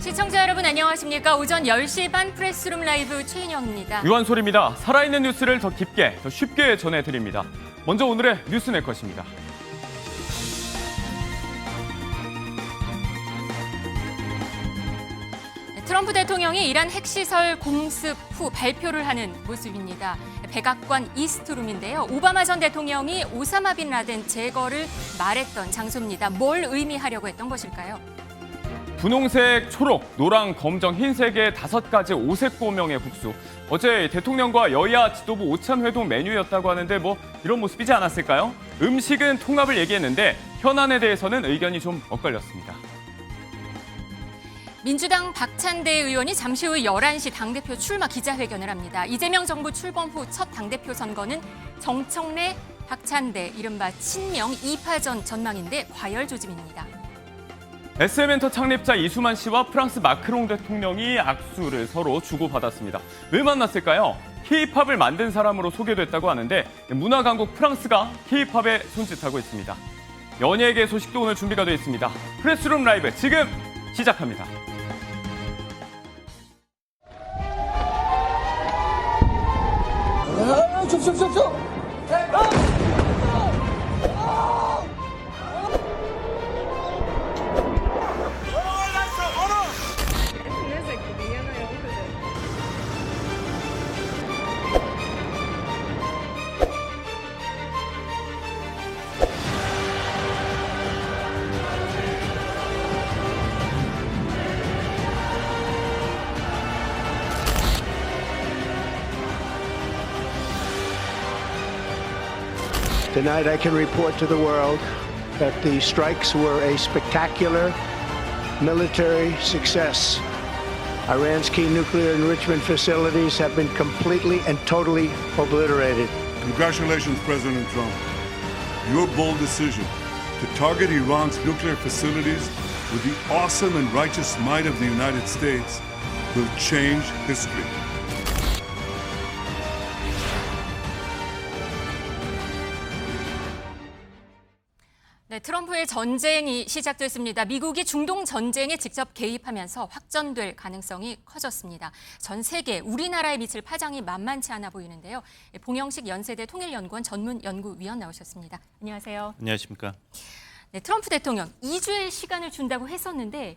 시청자 여러분 안녕하십니까? 오전 10시 반 프레스룸 라이브 최인영입니다. 유한솔입니다. 살아있는 뉴스를 더 깊게, 더 쉽게 전해드립니다. 먼저 오늘의 뉴스 낼 것입니다. 트럼프 대통령이 이란 핵시설 공습 후 발표를 하는 모습입니다. 백악관 이스트룸인데요. 오바마 전 대통령이 오사마 빈 라덴 제거를 말했던 장소입니다. 뭘 의미하려고 했던 것일까요? 분홍색, 초록, 노랑, 검정, 흰색의 5가지 오색 고명의 국수. 어제 대통령과 여야 지도부 오찬 회동 메뉴였다고 하는데 이런 모습이지 않았을까요? 음식은 통합을 얘기했는데 현안에 대해서는 의견이 좀 엇갈렸습니다. 민주당 박찬대 의원이 잠시 후 11시 당대표 출마 기자회견을 합니다. 이재명 정부 출범 후 첫 당대표 선거는 정청래, 박찬대, 이른바 친명 2파전 전망인데 과열 조짐입니다. SM엔터 창립자 이수만 씨와 프랑스 마크롱 대통령이 악수를 서로 주고받았습니다. 왜 만났을까요? K-팝을 만든 사람으로 소개됐다고 하는데 문화 강국 프랑스가 K-팝에 손짓하고 있습니다. 연예계 소식도 오늘 준비가 되어 있습니다. 프레스룸 라이브 지금 시작합니다. Tonight I can report to the world that the strikes were a spectacular military success. Iran's key nuclear enrichment facilities have been completely and totally obliterated. Congratulations, President Trump. Your bold decision to target Iran's nuclear facilities with the awesome and righteous might of the United States will change history. 네, 트럼프의 전쟁이 시작됐습니다. 미국이 중동 전쟁에 직접 개입하면서 확전될 가능성이 커졌습니다. 전 세계, 우리나라에 미칠 파장이 만만치 않아 보이는데요. 봉영식 연세대 통일연구원 전문연구위원 나오셨습니다. 안녕하세요. 안녕하십니까. 네, 트럼프 대통령 2주의 시간을 준다고 했었는데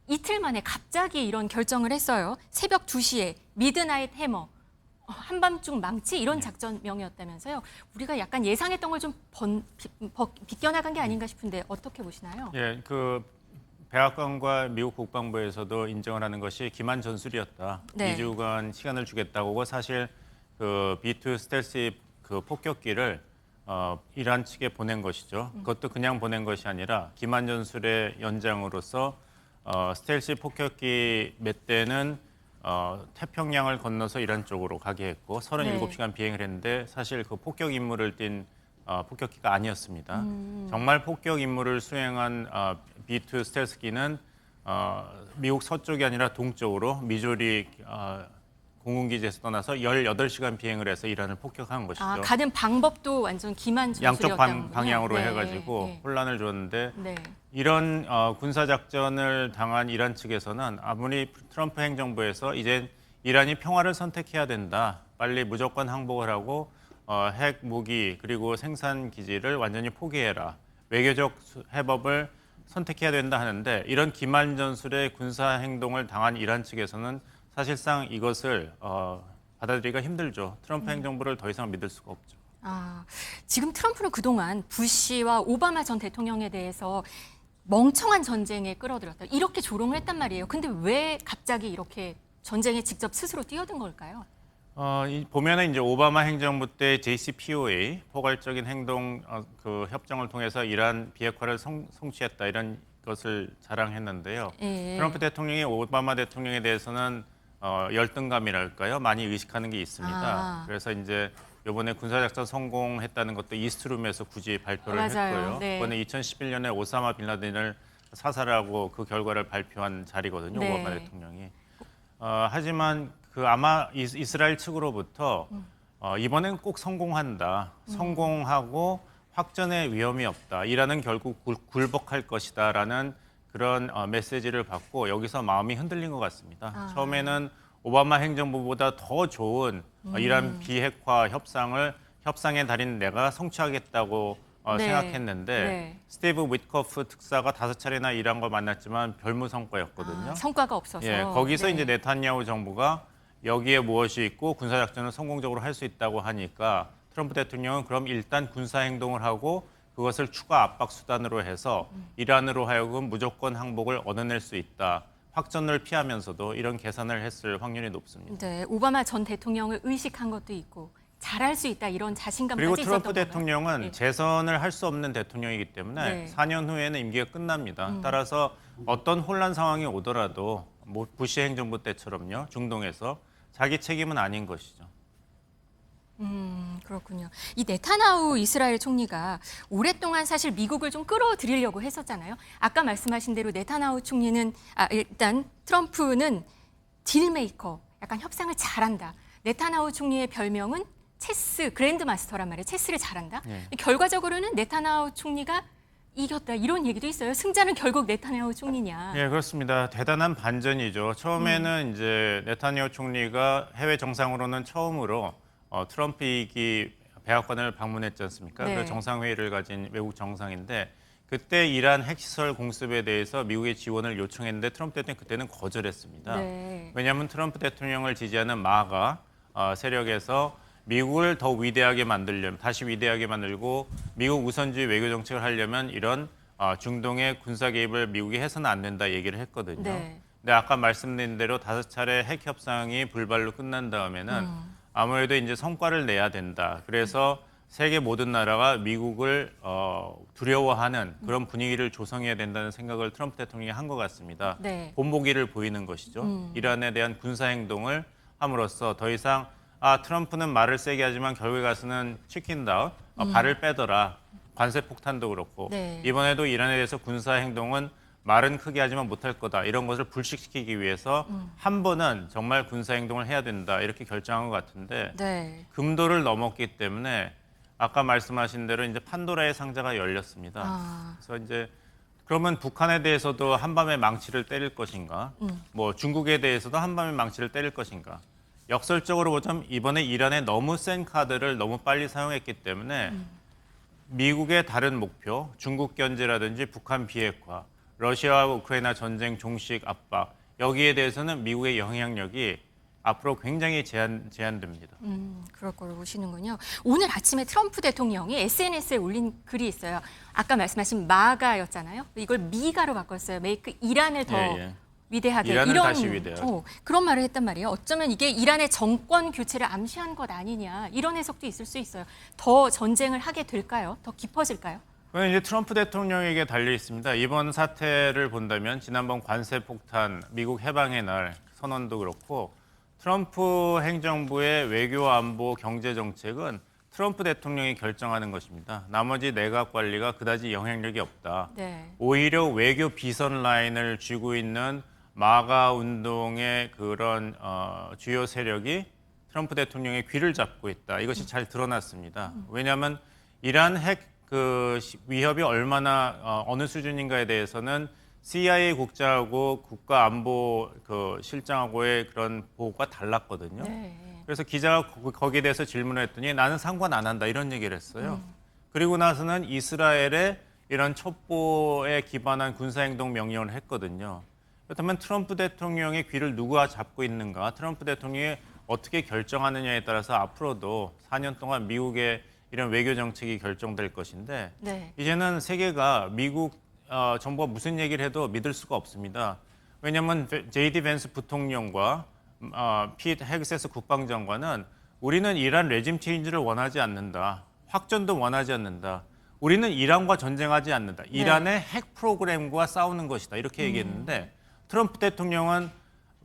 이틀 만에 갑자기 이런 결정을 했어요. 새벽 2시에 미드나잇 해머. 한밤중 망치 이런 작전명이었다면서요. 우리가 약간 예상했던 걸 좀 비껴나간 게 아닌가 싶은데 어떻게 보시나요? 예, 백악관과 미국 국방부에서도 인정을 하는 것이 기만 전술이었다. 네. 2주간 시간을 주겠다고 사실 B2 스텔스 폭격기를 이란 측에 보낸 것이죠. 그것도 그냥 보낸 것이 아니라 기만 전술의 연장으로서 스텔스 폭격기 몇 대는 태평양을 건너서 이란 쪽으로 가게 했고 37시간 비행을 했는데 사실 그 폭격 임무를 띈 폭격기가 아니었습니다. 정말 폭격 임무를 수행한 B2 스텔스기는 미국 서쪽이 아니라 동쪽으로 미조리 공군기지에서 떠나서 18시간 비행을 해서 이란을 폭격한 것이죠. 가는 방법도 완전 기만 전술이었다는 양쪽 방향으로 네, 해가지고 네. 혼란을 줬는데 네. 이런 군사작전을 당한 이란 측에서는 아무리 트럼프 행정부에서 이제 이란이 평화를 선택해야 된다. 빨리 무조건 항복을 하고 핵 무기 그리고 생산 기지를 완전히 포기해라. 외교적 해법을 선택해야 된다 하는데 이런 기만 전술의 군사 행동을 당한 이란 측에서는 사실상 이것을 받아들이기가 힘들죠. 트럼프 행정부를 더 이상 믿을 수가 없죠. 지금 트럼프는 그동안 부시와 오바마 전 대통령에 대해서 멍청한 전쟁에 끌어들였다. 이렇게 조롱을 했단 말이에요. 근데 왜 갑자기 이렇게 전쟁에 직접 스스로 뛰어든 걸까요? 보면은 이제 오바마 행정부 때 JCPOA 포괄적인 행동 협정을 통해서 이란 비핵화를 성취했다 이런 것을 자랑했는데요. 트럼프 대통령이 오바마 대통령에 대해서는 열등감이랄까요? 많이 의식하는 게 있습니다. 그래서 이제 이번에 군사작전 성공했다는 것도 이스트룸에서 굳이 발표를 했고요. 네. 이번에 2011년에 오사마 빈 라덴을 사살하고 그 결과를 발표한 자리거든요. 네. 오바마 대통령이. 하지만 아마 이스라엘 측으로부터 이번엔 꼭 성공한다. 성공하고 확전의 위험이 없다. 이란은 결국 굴복할 것이다라는 그런 메시지를 받고 여기서 마음이 흔들린 것 같습니다. 처음에는 오바마 행정부보다 더 좋은 이란 비핵화 협상의 달인 내가 성취하겠다고 네. 생각했는데 네. 스티브 위트코프 특사가 5차례나 이란과 만났지만 별무성과였거든요. 성과가 없어서. 예, 거기서 네. 이제 네타냐후 정부가 여기에 무엇이 있고 군사작전을 성공적으로 할 수 있다고 하니까 트럼프 대통령은 그럼 일단 군사행동을 하고 그것을 추가 압박 수단으로 해서 이란으로 하여금 무조건 항복을 얻어낼 수 있다. 확전을 피하면서도 이런 계산을 했을 확률이 높습니다. 네, 오바마 전 대통령을 의식한 것도 있고 잘할 수 있다 이런 자신감까지 그리고 있었던 트럼프 건가요? 대통령은 네. 재선을 할 수 없는 대통령이기 때문에 네. 4년 후에는 임기가 끝납니다. 따라서 어떤 혼란 상황이 오더라도 뭐 부시 행정부 때처럼요. 중동에서 자기 책임은 아닌 것이죠. 그렇군요. 이 네타냐후 이스라엘 총리가 오랫동안 사실 미국을 좀 끌어들이려고 했었잖아요. 아까 말씀하신 대로 네타냐후 총리는 일단 트럼프는 딜메이커, 약간 협상을 잘한다. 네타냐후 총리의 별명은 체스 그랜드 마스터란 말이에요. 체스를 잘한다. 네. 결과적으로는 네타냐후 총리가 이겼다 이런 얘기도 있어요. 승자는 결국 네타냐후 총리냐. 예, 그렇습니다. 대단한 반전이죠. 처음에는 이제 네타냐후 총리가 해외 정상으로는 처음으로 트럼프 이기 백악관을 방문했지 않습니까? 네. 그 정상회의를 가진 외국 정상인데 그때 이란 핵시설 공습에 대해서 미국의 지원을 요청했는데 트럼프 대통령이 그때는 거절했습니다. 네. 왜냐하면 트럼프 대통령을 지지하는 마가 세력에서 미국을 더 위대하게 만들려면 다시 위대하게 만들고 미국 우선주의 외교 정책을 하려면 이런 중동의 군사 개입을 미국이 해서는 안 된다 얘기를 했거든요. 네. 근데 아까 말씀드린 대로 5차례 핵 협상이 불발로 끝난 다음에는 아무래도 이제 성과를 내야 된다. 그래서 세계 모든 나라가 미국을 두려워하는 그런 분위기를 조성해야 된다는 생각을 트럼프 대통령이 한 것 같습니다. 네. 본보기를 보이는 것이죠. 이란에 대한 군사 행동을 함으로써 더 이상 트럼프는 말을 세게 하지만 결국에 가서는 치킨다. 발을 빼더라. 관세 폭탄도 그렇고 네. 이번에도 이란에 대해서 군사 행동은 말은 크게 하지만 못할 거다. 이런 것을 불식시키기 위해서 한 번은 정말 군사 행동을 해야 된다. 이렇게 결정한 것 같은데 네. 금도를 넘었기 때문에 아까 말씀하신 대로 이제 판도라의 상자가 열렸습니다. 그래서 이제 그러면 북한에 대해서도 한밤에 망치를 때릴 것인가? 뭐 중국에 대해서도 한밤에 망치를 때릴 것인가? 역설적으로 보자면 이번에 이란에 너무 센 카드를 너무 빨리 사용했기 때문에 미국의 다른 목표, 중국 견제라든지 북한 비핵화, 러시아와 우크라이나 전쟁 종식 압박 여기에 대해서는 미국의 영향력이 앞으로 굉장히 제한됩니다. 그럴 거로 보시는군요. 오늘 아침에 트럼프 대통령이 SNS에 올린 글이 있어요. 아까 말씀하신 마가였잖아요. 이걸 미가로 바꿨어요. 메이크 이란을 더 예. 위대하게 이란을 이런 다시 위대하게. 그런 말을 했단 말이에요. 어쩌면 이게 이란의 정권 교체를 암시한 것 아니냐 이런 해석도 있을 수 있어요. 더 전쟁을 하게 될까요? 더 깊어질까요? 그건 이제 트럼프 대통령에게 달려 있습니다. 이번 사태를 본다면 지난번 관세 폭탄, 미국 해방의 날 선언도 그렇고 트럼프 행정부의 외교, 안보, 경제 정책은 트럼프 대통령이 결정하는 것입니다. 나머지 내각 관리가 그다지 영향력이 없다. 네. 오히려 외교 비선 라인을 쥐고 있는 마가 운동의 그런 주요 세력이 트럼프 대통령의 귀를 잡고 있다. 이것이 잘 드러났습니다. 왜냐하면 이란 핵 위협이 얼마나 어느 수준인가에 대해서는 CIA 국장하고 국가안보 실장하고의 그런 보고가 달랐거든요. 네. 그래서 기자가 거기에 대해서 질문을 했더니 나는 상관 안 한다 이런 얘기를 했어요. 그리고 나서는 이스라엘의 이런 첩보에 기반한 군사행동 명령을 했거든요. 그렇다면 트럼프 대통령의 귀를 누가 잡고 있는가, 트럼프 대통령이 어떻게 결정하느냐에 따라서 앞으로도 4년 동안 미국의 이런 외교 정책이 결정될 것인데 네. 이제는 세계가 미국 정부가 무슨 얘기를 해도 믿을 수가 없습니다. 왜냐하면 J.D. 벤스 부통령과 피트 헤그세스 국방장관은 우리는 이란 레짐 체인지를 원하지 않는다. 확전도 원하지 않는다. 우리는 이란과 전쟁하지 않는다. 이란의 핵 프로그램과 싸우는 것이다. 이렇게 얘기했는데 트럼프 대통령은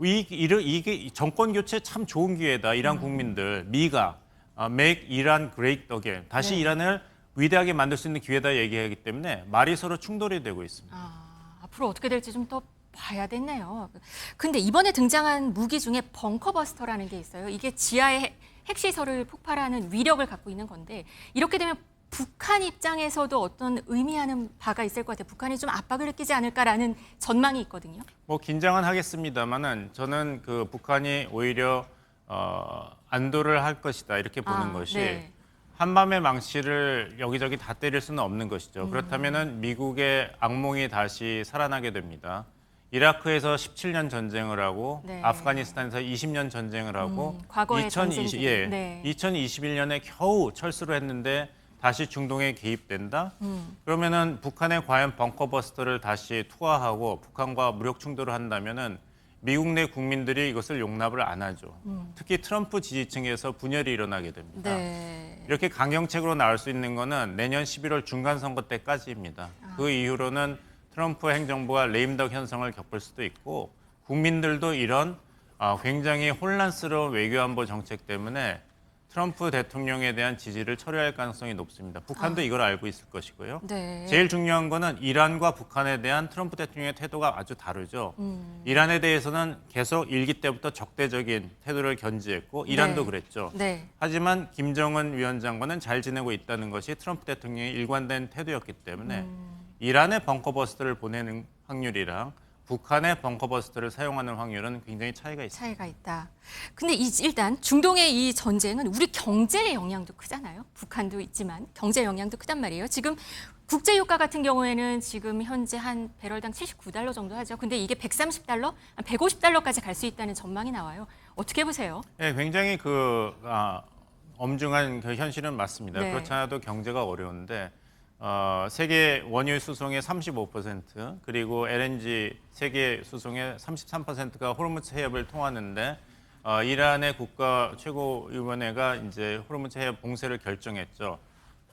이게 정권 교체 참 좋은 기회다. 이란 국민들, 미가 make Iran great again. 다시 네. 이란을 위대하게 만들 수 있는 기회다 얘기하기 때문에 말이 서로 충돌이 되고 있습니다. 앞으로 어떻게 될지 좀 더 봐야겠네요. 근데 이번에 등장한 무기 중에 벙커버스터라는 게 있어요. 이게 지하에 핵시설을 폭발하는 위력을 갖고 있는 건데 이렇게 되면 북한 입장에서도 어떤 의미하는 바가 있을 것 같아요. 북한이 좀 압박을 느끼지 않을까라는 전망이 있거든요. 뭐 긴장은 하겠습니다만은 저는 그 북한이 오히려 안도를 할 것이다 이렇게 보는 것이 네. 한밤의 망치를 여기저기 다 때릴 수는 없는 것이죠. 그렇다면은 미국의 악몽이 다시 살아나게 됩니다. 이라크에서 17년 전쟁을 하고 네. 아프가니스탄에서 20년 전쟁을 하고 과거의 전쟁들이. 네. 2021년에 겨우 철수를 했는데 다시 중동에 개입된다? 그러면은 북한에 과연 벙커버스터를 다시 투하하고 북한과 무력 충돌을 한다면은 미국 내 국민들이 이것을 용납을 안 하죠. 특히 트럼프 지지층에서 분열이 일어나게 됩니다. 네. 이렇게 강경책으로 나올 수 있는 거는 내년 11월 중간 선거 때까지입니다. 그 이후로는 트럼프 행정부가 레임덕 현상을 겪을 수도 있고 국민들도 이런 굉장히 혼란스러운 외교안보 정책 때문에 트럼프 대통령에 대한 지지를 철회할 가능성이 높습니다. 북한도 이걸 알고 있을 것이고요. 네. 제일 중요한 거는 이란과 북한에 대한 트럼프 대통령의 태도가 아주 다르죠. 이란에 대해서는 계속 일기 때부터 적대적인 태도를 견지했고 이란도 네. 그랬죠. 네. 하지만 김정은 위원장과는 잘 지내고 있다는 것이 트럼프 대통령의 일관된 태도였기 때문에 이란의 벙커버스터를 보내는 확률이랑 북한의 벙커버스터를 사용하는 확률은 굉장히 차이가 있습니다. 차이가 있다. 근데 일단 중동의 이 전쟁은 우리 경제의 영향도 크잖아요. 북한도 있지만 경제 영향도 크단 말이에요. 지금 국제 유가 같은 경우에는 지금 현재 한 배럴당 79달러 정도 하죠. 근데 이게 130달러, 150달러까지 갈 수 있다는 전망이 나와요. 어떻게 보세요? 네, 굉장히 엄중한 그 현실은 맞습니다. 네. 그렇지 않아도 경제가 어려운데 세계 원유 수송의 35% 그리고 LNG 세계 수송의 33%가 호르무즈 해협을 통하는데 이란의 국가 최고위원회가 이제 호르무즈 해협 봉쇄를 결정했죠.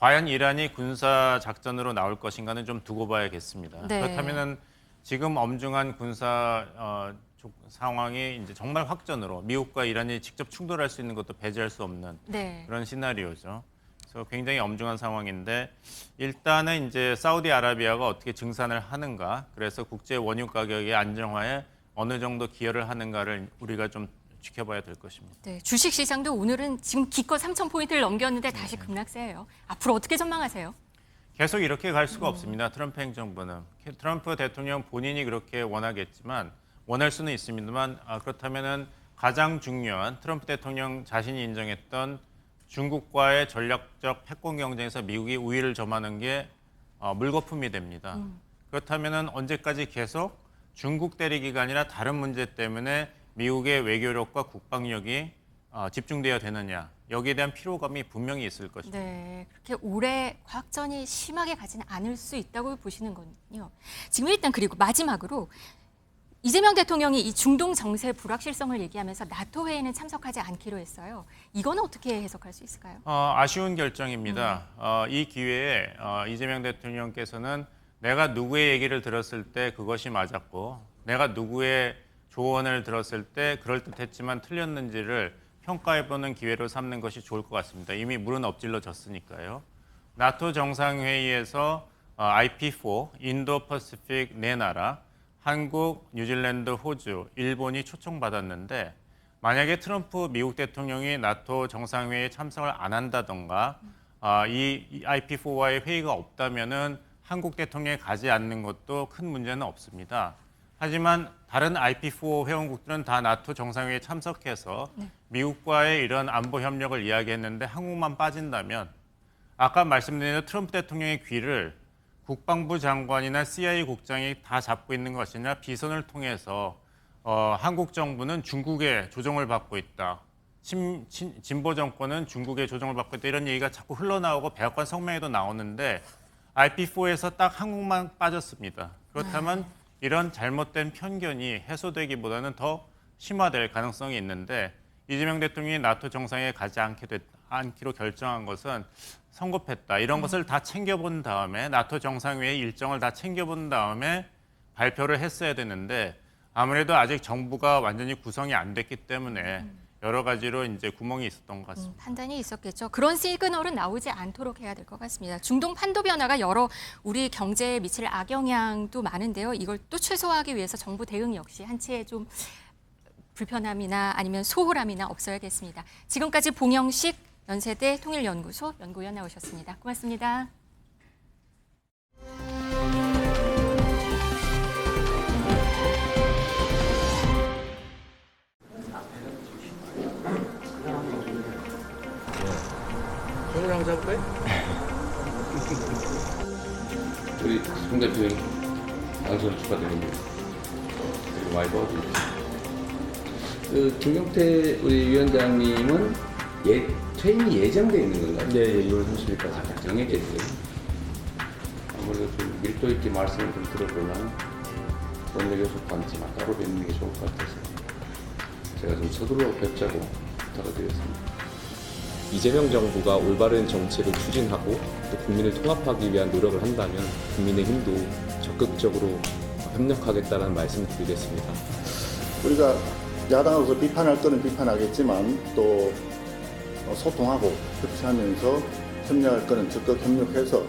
과연 이란이 군사 작전으로 나올 것인가는 좀 두고 봐야겠습니다. 네. 그렇다면은 지금 엄중한 군사 상황이 이제 정말 확전으로 미국과 이란이 직접 충돌할 수 있는 것도 배제할 수 없는 네. 그런 시나리오죠. 그래서 굉장히 엄중한 상황인데 일단은 이제 사우디아라비아가 어떻게 증산을 하는가, 그래서 국제 원유 가격의 안정화에 어느 정도 기여를 하는가를 우리가 좀 지켜봐야 될 것입니다. 네, 주식 시장도 오늘은 지금 기껏 3,000포인트를 넘겼는데 다시 급락세예요. 앞으로 어떻게 전망하세요? 계속 이렇게 갈 수가 없습니다. 트럼프 행정부는. 트럼프 대통령 본인이 그렇게 원하겠지만 원할 수는 있습니다만 그렇다면은 가장 중요한 트럼프 대통령 자신이 인정했던 중국과의 전략적 패권 경쟁에서 미국이 우위를 점하는 게 물거품이 됩니다. 그렇다면은 언제까지 계속 중국 때리기가 아니라 다른 문제 때문에 미국의 외교력과 국방력이 집중돼야 되느냐, 여기에 대한 피로감이 분명히 있을 것입니다. 네, 그렇게 오래 확전이 심하게 가지는 않을 수 있다고 보시는 거군요. 지금 일단 그리고 마지막으로 이재명 대통령이 이 중동 정세 불확실성을 얘기하면서 나토 회의는 참석하지 않기로 했어요. 이건 어떻게 해석할 수 있을까요? 아쉬운 결정입니다. 이 기회에 이재명 대통령께서는 내가 누구의 얘기를 들었을 때 그것이 맞았고 내가 누구의 조언을 들었을 때 그럴듯했지만 틀렸는지를 평가해보는 기회로 삼는 것이 좋을 것 같습니다. 이미 물은 엎질러졌으니까요. 나토 정상회의에서 IP4, 인도 퍼시픽 네 나라, 한국, 뉴질랜드, 호주, 일본이 초청받았는데 만약에 트럼프 미국 대통령이 나토 정상회의에 참석을 안 한다던가 이 IP4와의 회의가 없다면은 한국 대통령이 가지 않는 것도 큰 문제는 없습니다. 하지만 다른 IP4 회원국들은 다 나토 정상회의에 참석해서 미국과의 이런 안보 협력을 이야기했는데 한국만 빠진다면 아까 말씀드린 대로 트럼프 대통령의 귀를 국방부 장관이나 CIA 국장이 다 잡고 있는 것이 아니라 비선을 통해서 한국 정부는 중국의 조종을 받고 있다. 진보 정권은 중국의 조종을 받고 있다. 이런 얘기가 자꾸 흘러나오고 백악관 성명에도 나오는데 IP4에서 딱 한국만 빠졌습니다. 그렇다면 이런 잘못된 편견이 해소되기보다는 더 심화될 가능성이 있는데 이재명 대통령이 나토 정상회의에 가지 않기로 결정한 것은 성급했다. 이런 것을 다 챙겨본 다음에 나토 정상회의 일정을 다 챙겨본 다음에 발표를 했어야 되는데 아무래도 아직 정부가 완전히 구성이 안 됐기 때문에 여러 가지로 이제 구멍이 있었던 것 같습니다. 판단이 있었겠죠. 그런 시그널은 나오지 않도록 해야 될 것 같습니다. 중동 판도 변화가 여러 우리 경제에 미칠 악영향도 많은데요. 이걸 또 최소화하기 위해서 정부 대응 역시 한치의 좀 불편함이나 아니면 소홀함이나 없어야겠습니다. 지금까지 봉영식 연세대 통일연구소 연구위원 나오셨습니다. 고맙습니다. 우리 송 대표님 당선 축하드립니다. 그리고 많이 도와주십시오. 김용태 우리 위원장님은 퇴임이 예정돼 있는 건가요? 네, 6월 30일까지 정해져 있어요. 아무래도 좀 밀도 있게 말씀을 좀 들어보면 원내교섭 관지만 따로 뵙는 게 좋을 것 같아서 제가 좀 서둘러 뵙자고 부탁을 드렸습니다. 이재명 정부가 올바른 정책을 추진하고 또 국민을 통합하기 위한 노력을 한다면 국민의힘도 적극적으로 협력하겠다는 말씀을 드리겠습니다. 우리가 야당으로서 비판할 거는 비판하겠지만 또 소통하고 협치하면서 협력할 거는 적극 협력해서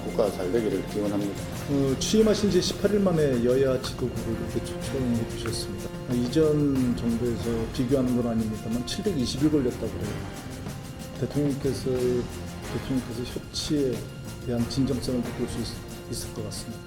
국가가 잘 되기를 기원합니다. 취임하신 지 18일 만에 여야 지도부를 이렇게 초청해 주셨습니다. 이전 정부에서 비교하는 건 아닙니다만 720일 걸렸다고 그래요. 대통령께서 협치에 대한 진정성을 볼 수 있을 것 같습니다.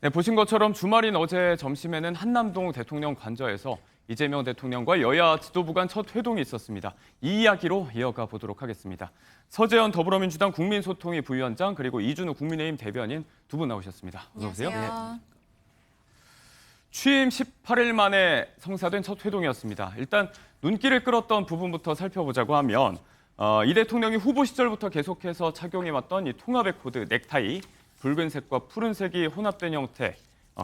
네, 보신 것처럼 주말인 어제 점심에는 한남동 대통령 관저에서 이재명 대통령과 여야 지도부 간 첫 회동이 있었습니다. 이 이야기로 이어가 보도록 하겠습니다. 서재현 더불어민주당 국민소통위 부위원장 그리고 이준우 국민의힘 대변인 두 분 나오셨습니다. 어서 오세요. 안녕하세요. 취임 18일 만에 성사된 첫 회동이었습니다. 일단 눈길을 끌었던 부분부터 살펴보자고 하면 이 대통령이 후보 시절부터 계속해서 착용해왔던 이 통합의 코드 넥타이, 붉은색과 푸른색이 혼합된 형태,